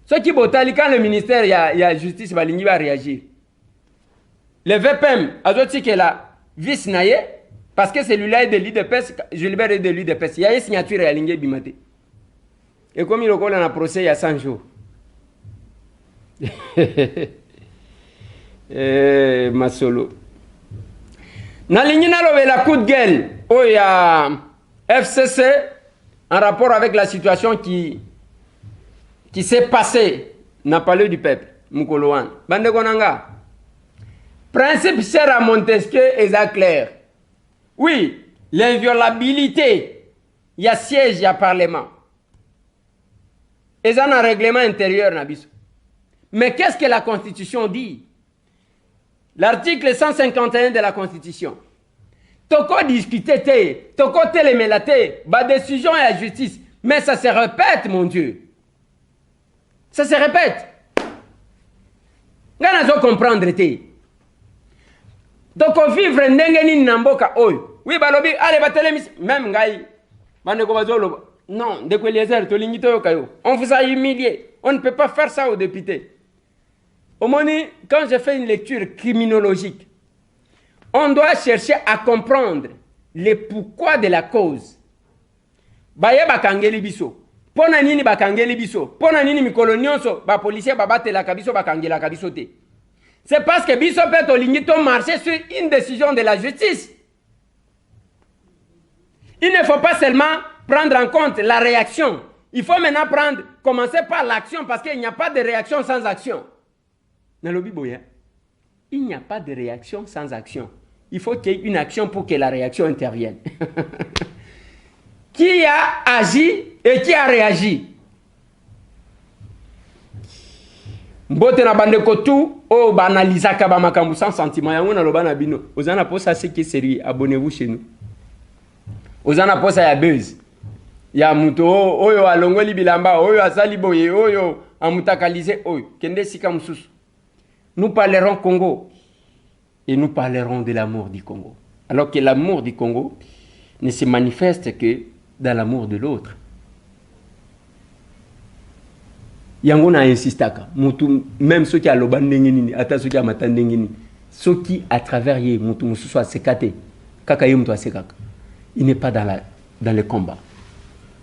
Ce qui botali, quand le ministère, il y a justice, va réagir. Le VPM, Azoti qui est là, vice naye, parce que celui-là est de l'IDPS, Gilbert est de l'IDPS. Il y a une signature à l'Ingé Bimate. Et comme il a un procès il y a 100 jours. Masolo. Nalingi nalobe la coup de gueule où il y a FCC en rapport avec la situation qui s'est passée dans le palais du peuple. Mukoloan. Bande konanga. Principe cher à Montesquieu est clair. Oui, l'inviolabilité, il y a siège, il y a parlement. Et ça, un règlement intérieur. Mais qu'est-ce que la Constitution dit? L'article 151 de la Constitution. Toko discuter, toko télémélaté, ba décision et la justice. Mais ça se répète, mon Dieu. Ça se répète. Ngana zo comprendre te. Toko vivre ndengeni namboka oyo. Oui, balobi, allez, ba télémis. Même ngai. Bande ko bazolo. Non, de quoi les airs, on vous a humilié. On ne peut pas faire ça aux députés. Au moment quand je fais une lecture criminologique, on doit chercher à comprendre les pourquoi de la cause. Baye bakangeli biso. Pona nini bakangeli biso. Pona nini mikolo nyonso ba policier babate la kabiso bakangela kabiso te. C'est parce que biso peut olingito marcher sur une décision de la justice. Il ne faut pas seulement prendre en compte la réaction. Il faut maintenant commencer par l'action parce qu'il n'y a pas de réaction sans action. Il n'y a pas de réaction sans action. Il faut qu'il y ait une action pour que la réaction intervienne. Qui a agi et qui a réagi? Mbote na bande kotu o banalizaka ba makambu sans sentiment yango na loba na bino. Ozana posa ce qui est sérieux, abonnez-vous chez nous. Ozana posa ya buzz. Ya muto oyo alongoli bilamba oyo asali boye oyo amutakalize oyo kende sika mususu. Nous parlerons Congo et nous parlerons de l'amour du Congo. Alors que l'amour du Congo ne se manifeste que dans l'amour de l'autre. Yango na insistaka mutu même ceux qui a lobandenge nini ata ceux qui a matandenge nini ceux qui à travers ye mutu mususu asekate kaka ye mutu asekaka. Il n'est pas dans le combat.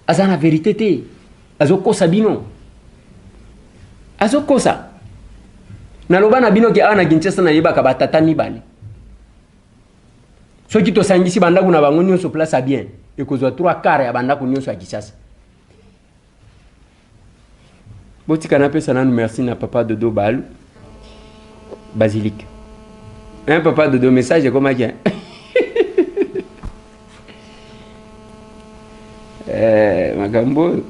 Azana vérité te. Azokosa bino. Azokosa. Naloba na bino ke ana Kinshasa na yeba ka batata mibale. Soki to sangisi bandaku na bango nyonso place bien. E kozwa 3/4 ya bandaku nyonso ya Kinshasa. Boti kanapé sana merci na papa Dodo Balu. Basilique. Un papa Dodo message comme ça. Magambo.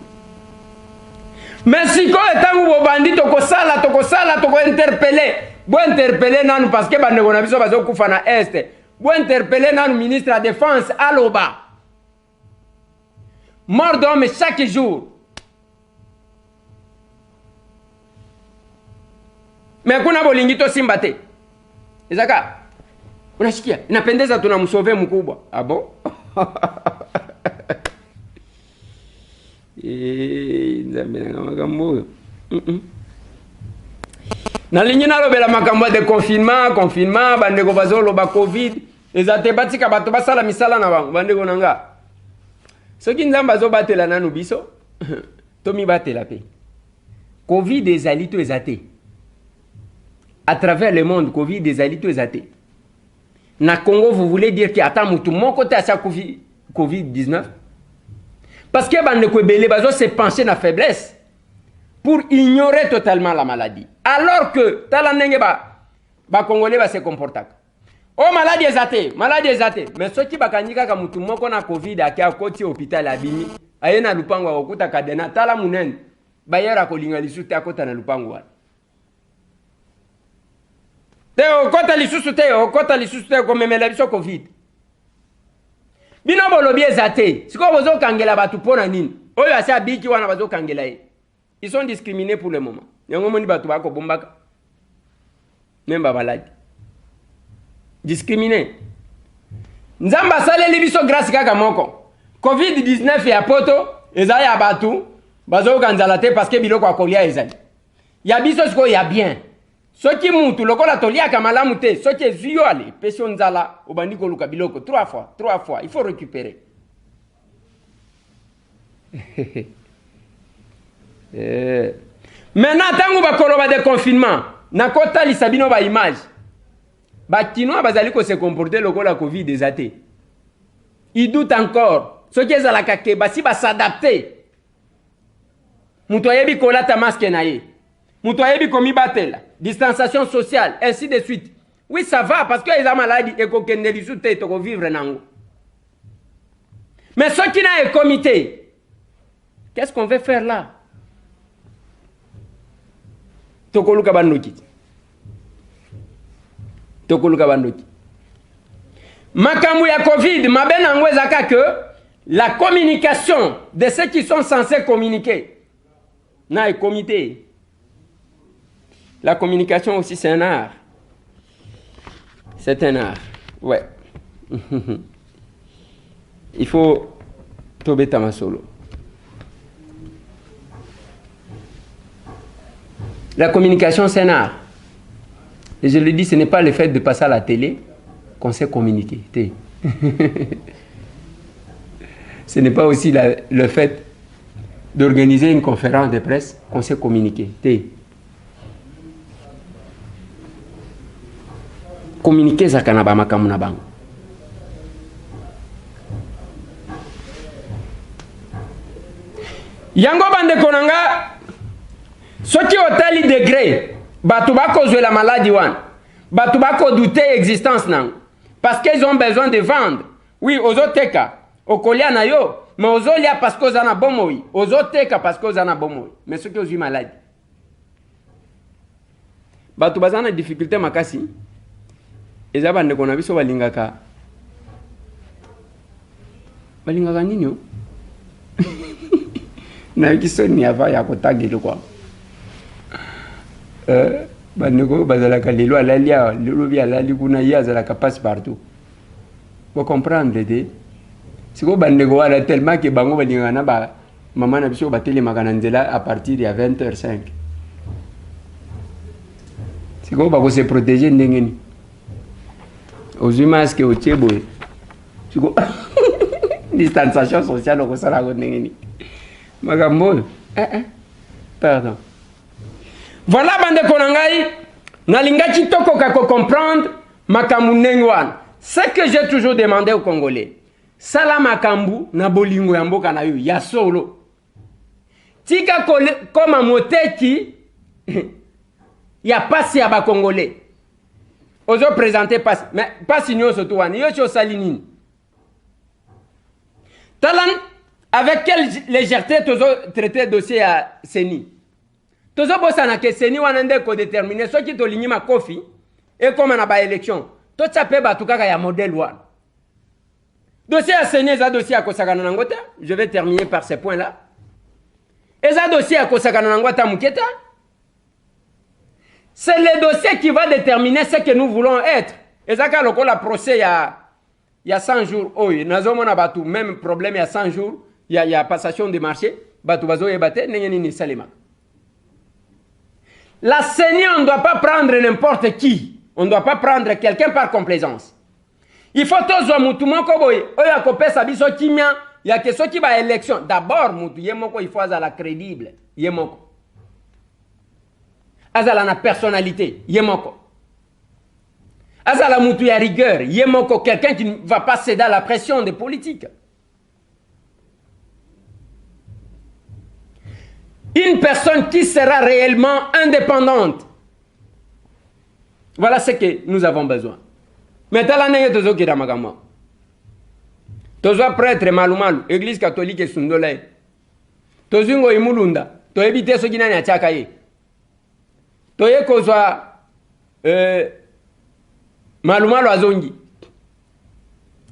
Merci quoi etangu bo bandi toko interpeller. Bo interpeller nanu parce que bande kona biso bazo kufa na est. Bo interpeller nanu ministre de la défense aloba. Mort d'homme chaque jour. Mais kuna bolingito simbate. Ezaka. Unashikia? Inapendeza tunamsove mkubwa. Ah bon? Nalingi nalobela makambo de confinement bandeko bazolo ba covid ezate batika bato basala misala na bango bandeko nanga soki nzamba zo batela nanu biso tomi batela pe covid ezali to ezate à travers le monde Covid des alitos ezate. Na Congo vous voulez dire que attends tout mon côté à sa Covid-19 parce que bande ko belé bazo se pencher na faiblesse pour ignorer totalement la maladie alors que tala ndenge ba congolais ba se comporta. Oh maladie ezate mais soki bakanyika ka mutu moko na Covid akia koti hôpital abimi ayena lupango okuta kadena tala munene bayera ko linga lisusu akota na lupango wana. Teo kota lisusu te ko memela biso Covid. Bino bolobi ezate. Siko bozo kangela batu pona nini? Oyo asa biki wana bazo kangela ye. Ils sont discriminés pour le moment. Yango moni batu bako bombaka. Nemba baladi. Discriminés. Nzamba saleli biso grâce kaka moko. Covid-19 ya poto ezali ya batu bazo kanzala te parce que biloko akolia ezali. Ya biso siko ya bien. Soki mutu lokola tolia kamalamu te, soki ezuyo ale, pesio nzala, obandi koluka biloko, 3 fois, il faut récupérer. Maintenant, tangu bakoloba de confinement, nakota lisabino ba image. Ba kinoa bazali ko se comporter lokola Covid ezate. Ils doutent encore. Soki ezalaka ke basi ba s'adapter. Mutu ayebi kolata masque na ye. Mutu ayebi komi batela. Distanciation sociale, ainsi de suite. Oui, ça va, parce que les maladies et qu'on ne les soute, to vivre nango. Mais ceux qui n'ont un comité, qu'est-ce qu'on veut faire là? Tokoluka bandoki. Makamou ya Covid, ma ben nango ezaka que la communication de ceux qui sont censés communiquer. Na un comité. La communication aussi, c'est un art. C'est un art. Ouais. Il faut tomber tamasolo. La communication, c'est un art. Et je le dis, ce n'est pas le fait de passer à la télé qu'on sait communiquer. Ce n'est pas aussi le fait d'organiser une conférence de presse qu'on sait communiquer. Communiquer ça kanaba makamu na bango. Yango bande konanga soki otali degré batu bako jouer la maladie wan batu bako douter existence nan parce qu'ils ont besoin de vendre. Oui, ozoteka okolia na yo mais ozolia parce que ozana bomoi ozoteka parce que ozana bomoi mais soki ozui maladie batu bazana difficulté makasi. Eza bande kona biso balingaka nini yo na kiso ni ava ya kotagelo kwa bande ko bazalaka lelo alalia lelo bi alali kuna yazalaka passe partout. Vous comprendre de siko bande ko ala tellement que bango balingaka na ba mama na biso batele makana nzela à partir ya 20h05. Siko ba ko se protéger ndengeni. Aux masque au tchebo. Distanciation sociale au sala gondengeni. Magambo. Pardon. Voilà bande konangai nalinga kitoko kako comprendre makambu nengwan. Ce que j'ai toujours demandé aux Congolais. Sala makambu na bolingo ya mboka na yo ya solo. Tika koma moteki ya pasi ya ba Congolais. Ozo présenter passe, mais pas signon surtout wani yo cho salinini. Talan avec quelle légèreté tozo traiter dossier à Seni. Tozo bosana ke Seni wanande ko déterminer ce qui to lignima kofi et comme na ba élection. To tsape ba tukaka ya modèle wan. Dossier à Seni za dossier à kosakana ngota, je vais terminer par ces points là. Eza dossier à kosakana ngota muketa. C'est le dossier qui va déterminer ce que nous voulons être. Et ça, quand le procès, il y a 100 jours, oh, même problème, il y a 100 jours, il y a passation de marché, la CENI, on ne doit pas prendre n'importe qui. On ne doit pas prendre quelqu'un par complaisance. Il faut tous il y a que ceux qui vont à l'élection. D'abord, il faut être crédible. azala na personnalité yemoko azala mutu ya rigueur yemoko, quelqu'un qui ne va pas céder à la pression des politiques. Une personne qui sera réellement indépendante. Voilà ce que nous avons besoin. Mais talane tozo kira magama. Tozo prêtre malumalu, église catholique sundole. Tozo ngo imulunda, to ebite so kinani achaka ye. To ye kozwa malumalu azongi.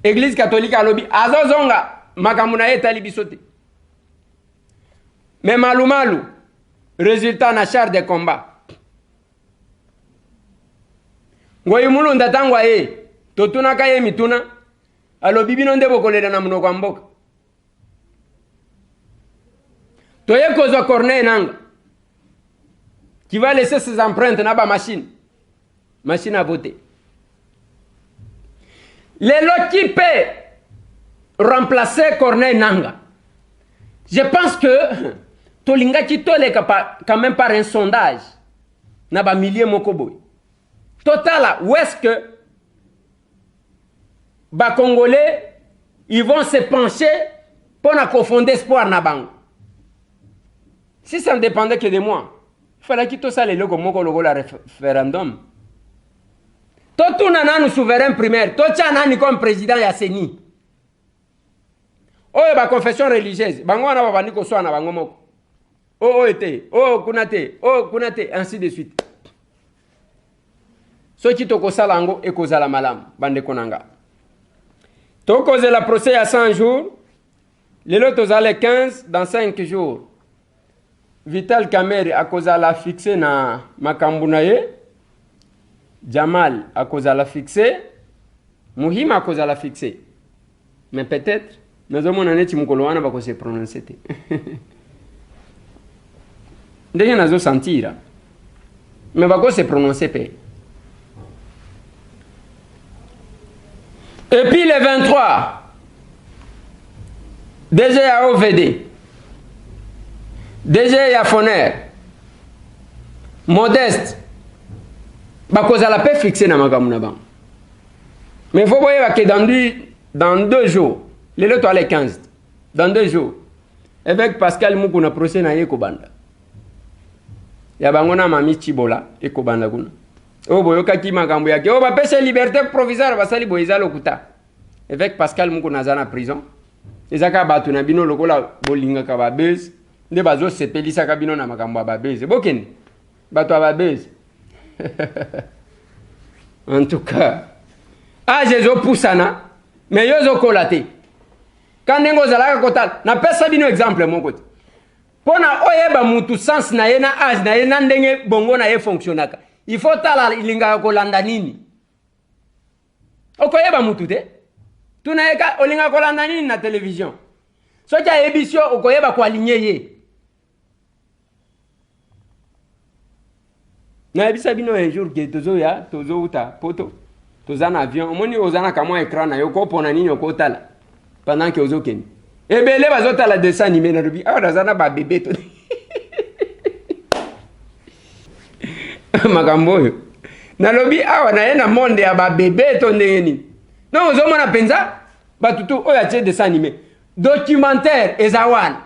Église catholique alobi azozonga makamuna ye talibisote. Mais malumalu, résultat na char de combat. Ngoyi mulunda tangwa ye, totuna kaye mituna, alo bibino ndebo koleda na mnoko amboka. Toye kozwa Corneille Nanga, qui va laisser ses empreintes na ba machine à voter. Lelo qui peut remplacer Corneille Nanga? Je pense que Tolinga qui tole quand même par un sondage na ba millier mokoboy. Total, où est-ce que les Congolais ils vont se pencher pour confondre espoir na bango? Si ça ne dépendait que de moi, il fallait que tout ça les logo moko logo la référendum. Tout nana nous souverain primaire, tout nani comme président ya Seni. Oh ba confession religieuse, bango na ba bandiko so na bango moko. Oh kunate, ainsi de suite. Ce qui toko salango et kozala malam, bande konanga. Toko la procès à 100 jours, les lotos les 15 dans 5 jours. Vital Kamerhe a kozala fixé na makambunaye. Jamal a kozala fixé. Muhima a kozala fixé. Mais peut-être, nous avons un état mukoloana bako se prononcer. Déjà nazo sentir. Mais bako se prononcer pe. Et puis le 23, DG à OVD, DG à Foner, Modeste, bakoza la paix fixée dans ma gamme. Mais il faut voir que dans 2 jours, les lots les 15, dans 2 jours, avec Pascal Moukouna procès na Yekobanda. Yabangona mami Chibola, Ekobanda kuna. Oh boyoka ki makambo yake oh ba pese liberté provisoire basali boiza lokuta avec Pascal Moukouna na prison ezaka batu na bino lokola bolinga ka ba base nde bazo sepelisa ka bino na makambo ba base bokene batu ba base en tout cas jezo pusana mais yozo kolate kanengo zalaka kotal na pesa bino exemple mon côté pona oyeba mutu sens na ye na age na ye na ndenge bongo na ye fonctionnaka. Il faut tala ilinga kolanda nini. Okoyeba mutu te. Tunaeka olinga kolanda nini na télévision. Soja ebisio okoyeba kwa aligner ye. Na ebisa bino un jour que tozo uta poto. Tozana avion, omoni ozana kama écran na yoko pona nini okotala pendant que ozokeni. Ebele bazota la dessin animé na rubi. Ah dazana ba bébé to. Makamboyo nalobi awa na yena monde ya ba bébé to ndeni non ozomona penza batutu oya tie dessin animé documentaire ezawan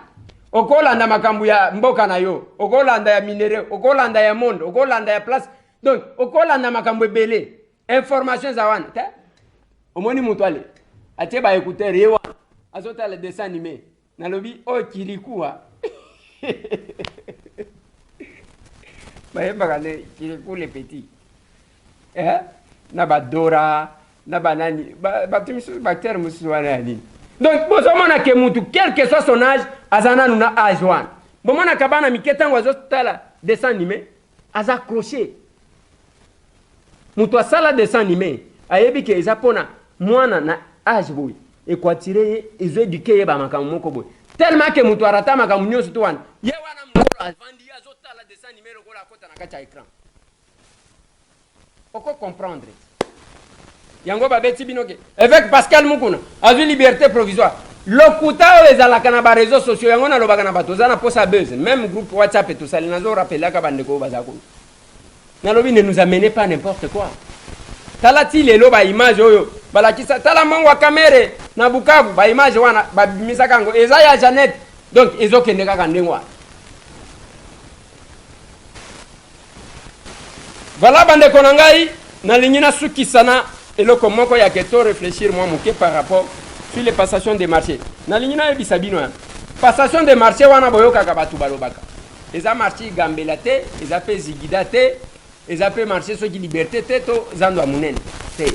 okolanda makambo ya mboka na yo okolanda ya minere okolanda ya monde okolanda ya place donc okolanda makambo ebele information ezawan te omoni mutu ale atie ba écouteur yewa azota le dessin animé nalobi o kilikuwa pour les petits. Na badora, na banani, bactère musuwanani. Donc, bozomona ke mutu, quel que soit son âge, azana nuna âge one. Bomona kabana miketa ngwazo tala dessin animé, aza crochet. Mutu asala dessin animé, ayebi ke ezapona mwana na âge boy. Et quoi tirer, ils ont éduqué ba makambo moko boy. Tellement que mutu arata makambo nyoso to wana. Ye wana mukolo avandi azotala dessin animé lokola kota na kati ya écran. Oko comprendre. Yango babeti binoke. Avec Pascal Moukouna, azu liberté provisoire. Lokuta ezalaka na ba réseaux sociaux yango na lobaka na bato zana posa buzz. Même groupe WhatsApp et tout ça, linazo rappela ka bandeko bazako. Nalobi, ne nous amenez pas n'importe quoi. Talati lelo ba image oyo balakisa tala mongo kamere na Bukavu ba image wana ba misaka ngo eza ya Janet donc ezokende kaka ndengwa. Voilà bande konangai na lignina sukisana eloko moko ya keto réfléchir moi moké par rapport sur les passations des marchés. Na lignina ebisabino ya. Passation des marchés wana boyoka ka batu balobaka. Eza marché gambela te, eza pe zigida te. Ils appellent marché ceux qui liberté teto zando amunen. C'est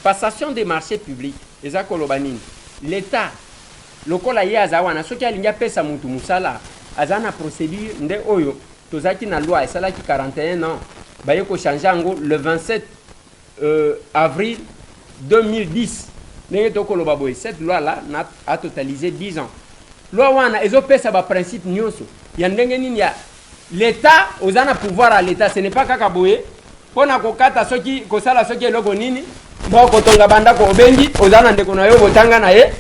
passation des marchés publics. Ils appellent l'État. Le col aïe azawana ceux qui alinga pesa mutu musala azana procédure nde oyo tozaki na loi esala ki 41 ans baye ko changer ngo le 27 avril 2010. Ndenge to koloba boy cette loi là a totalisé 10 ans. Loi wana ezo pesa ba principe nyonso. Ya ndenge nini ya l'État, aux ana pouvoir à l'État, ce n'est pas kakaboye. Pour na kokata soki kosala soki eloko nini, bo kotonga banda ko obengi, aux ana ndeko na yo botanga na ye,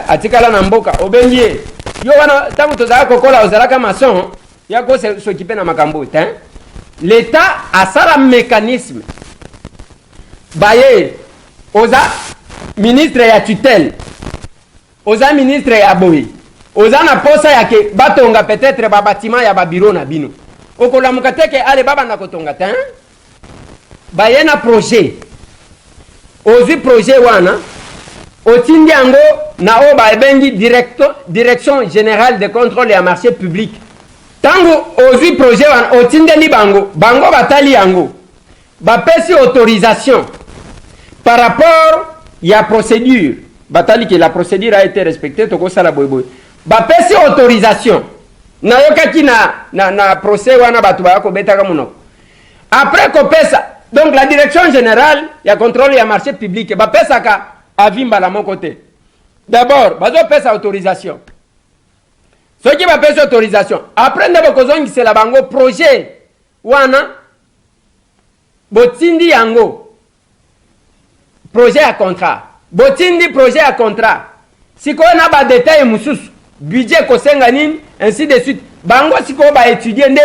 atikala na mboka obengi ye. Yo wana tangu tozala kokola ozalaka maçon, ya ko s'occuper na makambo te. L'État a ça le mécanisme. Baye, oza ministre ya tutelle. Oza ministre ya boye. Ozana posa yake batonga peut-être ba bâtiment ya ba bureau na bino. Okola mukateke ale baba na kotonga ta. Bayena projet. Ozi projet wana otindi yango na o ba bengi direction générale de contrôle et marché public. Tango ozi projet wana otinde li bango batali yango. Ba pesi autorisation par rapport ya procédure. Batali que la procédure a été respectée toko sala boy. Ba pesi autorisation na yokaki na procès wana batu ba ko betaka monoko après ko pesa donc la direction générale ya contrôle ya marché public ba pesa ka avimba la mon côté d'abord bazo pesa autorisation ce qui ba pesa autorisation après ndebo kozongi c'est la bango projet wana botindi yango projet à contrat botindi projet à contrat siko na ba détail mususu budget kosenga nini ainsi de suite bango siko ba étudier nde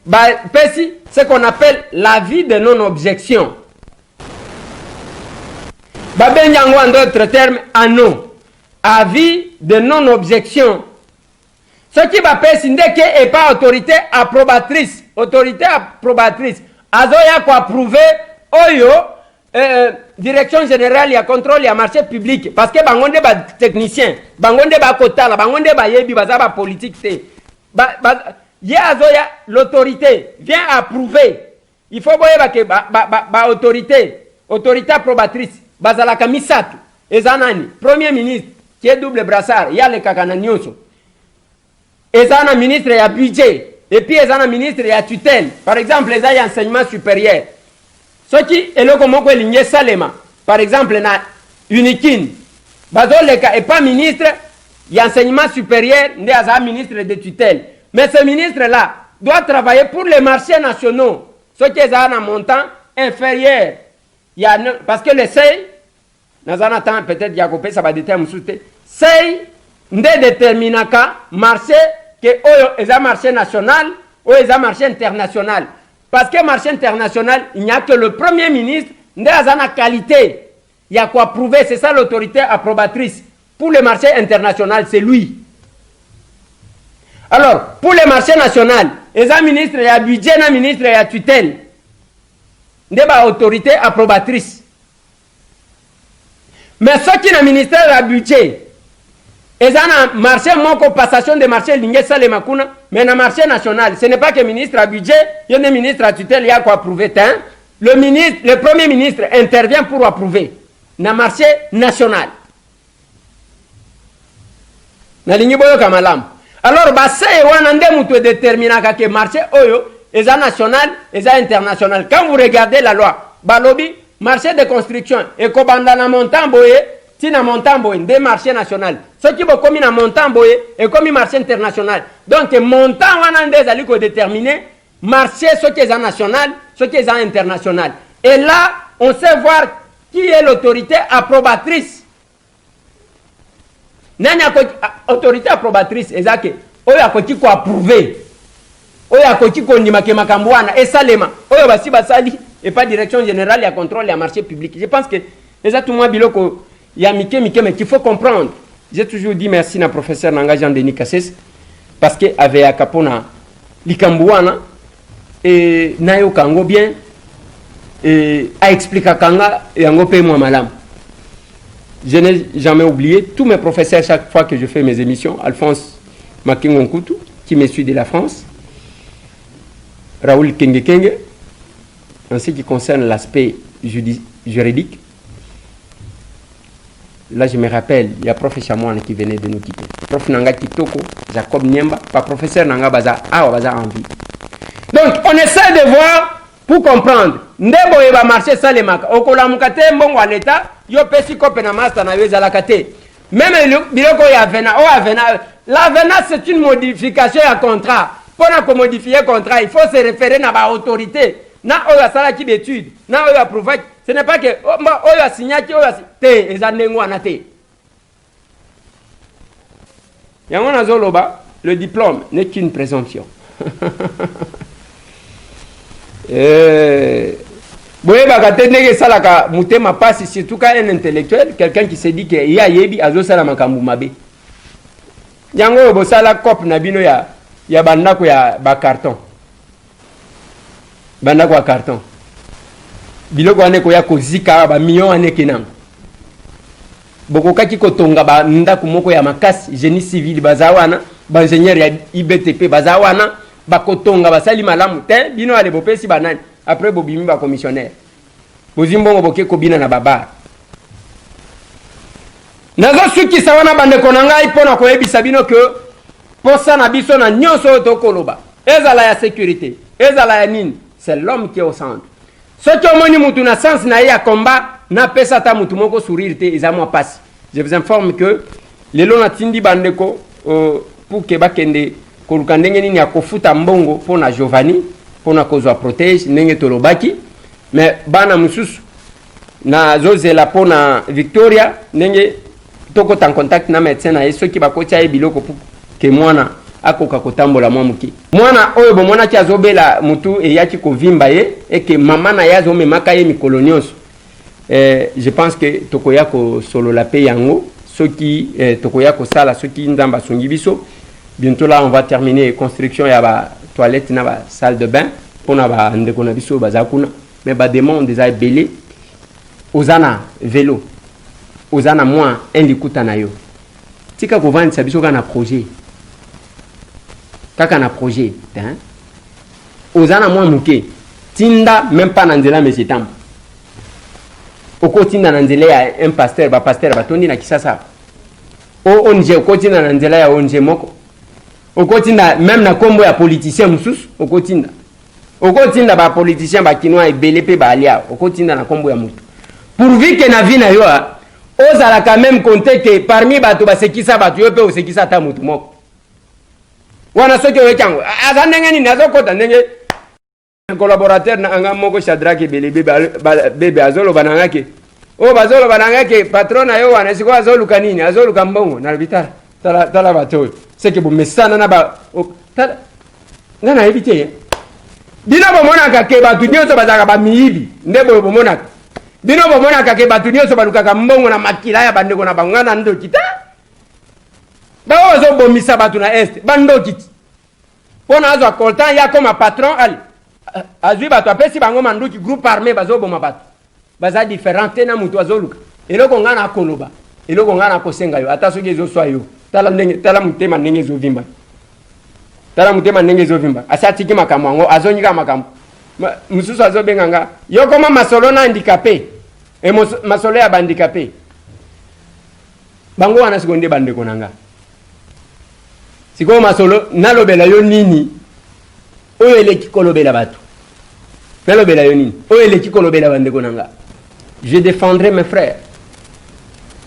ba pesi ce qu'on appelle l'avis de non objection ba benyango en d'autres termes non avis de non objection ce qui va pesi ndeke et pas autorité approbatrice azoya ko approuver oyo direction générale ya contrôle ya marché public parce que bangonde ba technicien bangonde ba kotala bangonde ba yebi baza ba politique te ya azoya l'autorité vient approuver il faut boyeba que ba autorité approbatrice bazala kamisatu ezanani premier ministre qui est double brassard ya le kakana nyonso ezana ministre ya budget et puis ezana ministre ya tutelle par exemple eza ya enseignement supérieur soki eloko moko elingi salema par exemple na unikin bazoleka et pas ministre ya enseignement supérieur nde aza ministre de tutelle mais ce ministre là doit travailler pour les marchés nationaux soki eza na montant inférieur ya parce que le seuil nazana temps peut-être ya kopesa ba détail musuté seuil nde déterminaka marché que oyo eza marché national ou eza marché international. Parce que marché international, il n'y a que le premier ministre, nde azana qualité. Il y a quoi prouver, c'est ça l'autorité approbatrice. Pour le marché international, c'est lui. Alors, pour le marché national, il y a ministre, il y a budget, il y a ministre, il y a tutelle. Nde ba autorité approbatrice. Mais ce qui est le ministère de la budget, et ça, le marché, mon passation de marché, mais le marché national, ce n'est pas que le ministre à budget, il y a un ministre à tutelle, il y a quoi approuver. Le premier ministre intervient pour approuver le marché national. Alors, c'est déterminant que le marché est national et international. Quand vous regardez la loi, Balobi, marché de construction, et Kobandana montant boye, tina montant boye, des marchés nationaux. Ce qui est commis dans montant boye, est commis marché international. Donc, montant wana des aliko déterminé, marché ce qui est national, ce qui est international. Et là, on sait voir qui est l'autorité approbatrice. Nani autorité approbatrice, ezake, oyo akoti ko approuver. Oyo oya koki kondima ke makambo wana esalema oyo basi basali et pas direction générale ya contrôle ya marché public. Je pense que eza tout moi biloko ya mike mais qu'il faut comprendre. J'ai toujours dit merci na professeur Nanga Jean-Denis Kasses parce que avait akapona likambo wana et nayo kango bien et a expliqué kanga yango pe moi malam. Je n'ai jamais oublié tous mes professeurs chaque fois que je fais mes émissions. Alphonse Makingonkoutou qui me suit de la France, Raoul Kenge en ce qui concerne l'aspect juridique. Là je me rappelle, il y a professeur Moine qui venait de nous quitter. Prof Nanga Kitoko, Jacob Niemba, pas professeur Nanga Baza, Baza en vie. Donc on essaie de voir pour comprendre. Ndebo eba marché ça les maka. Okola mukate mbongo en état, yo pesi kope na master na weza la kate. Même biloko ya avena, l'avena c'est une modification à contrat. Pour modifier contrat, il faut se référer à la autorité. Na oya sala ki d'étude, na oya prouver. Ce n'est pas que oya signati oya te ezandengo anate. Yango na zoloba, le diplôme n'est qu'une présomption. Boye bakate ndenge salaka mutema pasi surtout quand un intellectuel, quelqu'un qui se dit que ya yebi azo sala makambu mabe. Yango bo sala cop na bino ya bandako ya ba carton. Bandako ya carton. Biloko ane ko ya kozika ba million ane kenang. Boko kaki kotonga ba ndako moko ya makasi génie civil bazawana, ba ingénieur ya IBTP bazawana. Bakotonga basali malamu te bino ale bopesi banani après bobimi ba commissionnaire bozimbongo boke kobina na baba nazo suki sawana bande konanga ipona ko ebisa bino que posa na biso na nyonso to koloba ezala ya sécurité ezala ya nini c'est l'homme qui est au centre soki omoni mutu na sens na ya combat na pesa ta mutu moko sourire te ezamwa passe. Je vous informe que lelo na tindi bande ko pour que bakende koluka ndenge nini ya kofuta mbongo pona Giovanni pona kozwa protège ndenge tolobaki mais bana mususu na zozela pona Victoria ndenge toko en contact na médecin na yeso ki bakoti aye biloko pour que mwana akoka kotambola mwa muki mwana oyo bomona ki azobela mutu e yaki kovimba ye et que mama na ya zo memaka ye mikolo nyonso je pense que tokoya ko solo la pe yango soki tokoya ko sala soki ndamba songi biso. Bientôt là, on va terminer construction ya ba toilette na ba salle de bain pour na ba ndeko na biso bazakuna mais ba demande des belé ozana vélo ozana moins un likuta na yo tika ko vendre biso kana projet kaka na projet hein ozana moins muke tinda même pas na nzela mais sitambo okotinda na nzela ya un pasteur ba tondi na kisasa o onje okotinda na nzela ya onje moko okotinda même na kombo ya politicien mususu okotinda ba politicien ba kinois ebele pe ba alia okotinda na kombo ya mutu pourvu que na vie na yo ozala quand même compter que parmi bato ba sekisa bato yo pe osekisa ta mutu moko wana soki oyekango azandenge nini azokota ndenge un collaborateur na anga moko Shadrack ebele bebe azolo banangake bazolo banangake patron na yo wana siko azoluka nini azoluka mbongo na bitara tala bato c'est que bon mesana na ba tala ngana éviter bino bomonaka ke batu nyonso bazaka ba miibi ndebo bomonaka bino bomonaka ke batu nyonso balukaka mbongo na makila ya bandeko na bangana ndoki ta baozo bomisa batu na est bandoki pona azo coltan ya comme patron ali azwi batu apesi bango manduki groupe armé bazo boma batu baza différente na mutu azoluka eloko ngana akoloba eloko ngana kosenga yo ata soki ezo swa yo tala mutema ndenge ezovimba asatiki makambo yango azonyika makambo mususu azobenganga yo koma masolo na handicapé e masolo ya bandicapé bango wana sikonde bandeko nanga siko masolo nalobela yo nini oyo eleki kolobela bato nalobela yo nini oyo eleki kolobela bandeko nanga je défendrai mes frères.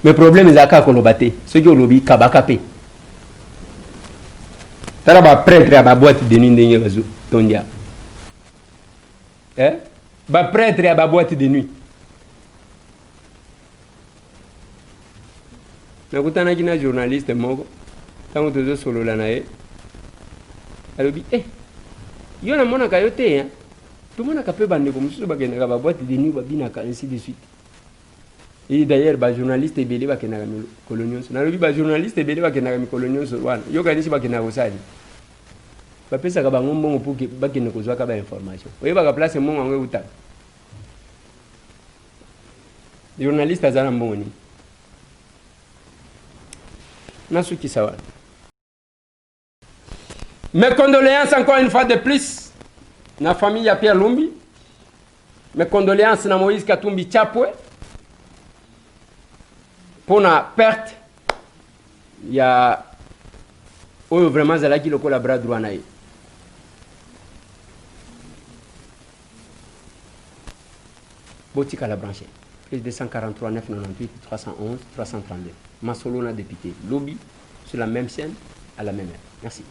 Mes problèmes ezaka kolobate ceux qui olobi kabaka pe tala ba prêtre ya ba boîte de nuit ndenge bazo tondia ba prêtre ya ba boîte de nuit nakutanaki na journaliste moko ntango tozosolola na ye alobi Yo na mona ka yo te hein. Tout le monde a pu bande comme ça bakena ba boîte de nuit babinaka ainsi de suite. Et d'ailleurs ba journaliste ebele bakena colonion. Na lobi ba journaliste ebele bakena colonion so wana. Yo kanisi bakena kosali. Ba pesa ka bango mbongo pour que bakena kozwa ka ba information. Oye ba ka place mbongo ngwe uta. Journaliste azana mbongo ni. Nasu ki sawa. Mes condoléances encore une fois de plus na famille à Pierre Lumbi. Mes condoléances na Moïse Katumbi Chapwe pour la perte. Il y a vraiment zalaki loko la bras droit naï. Botika la branche. Plus de 143 998 311 332. Masolo na député. Lobby sur la même scène à la même heure. Merci.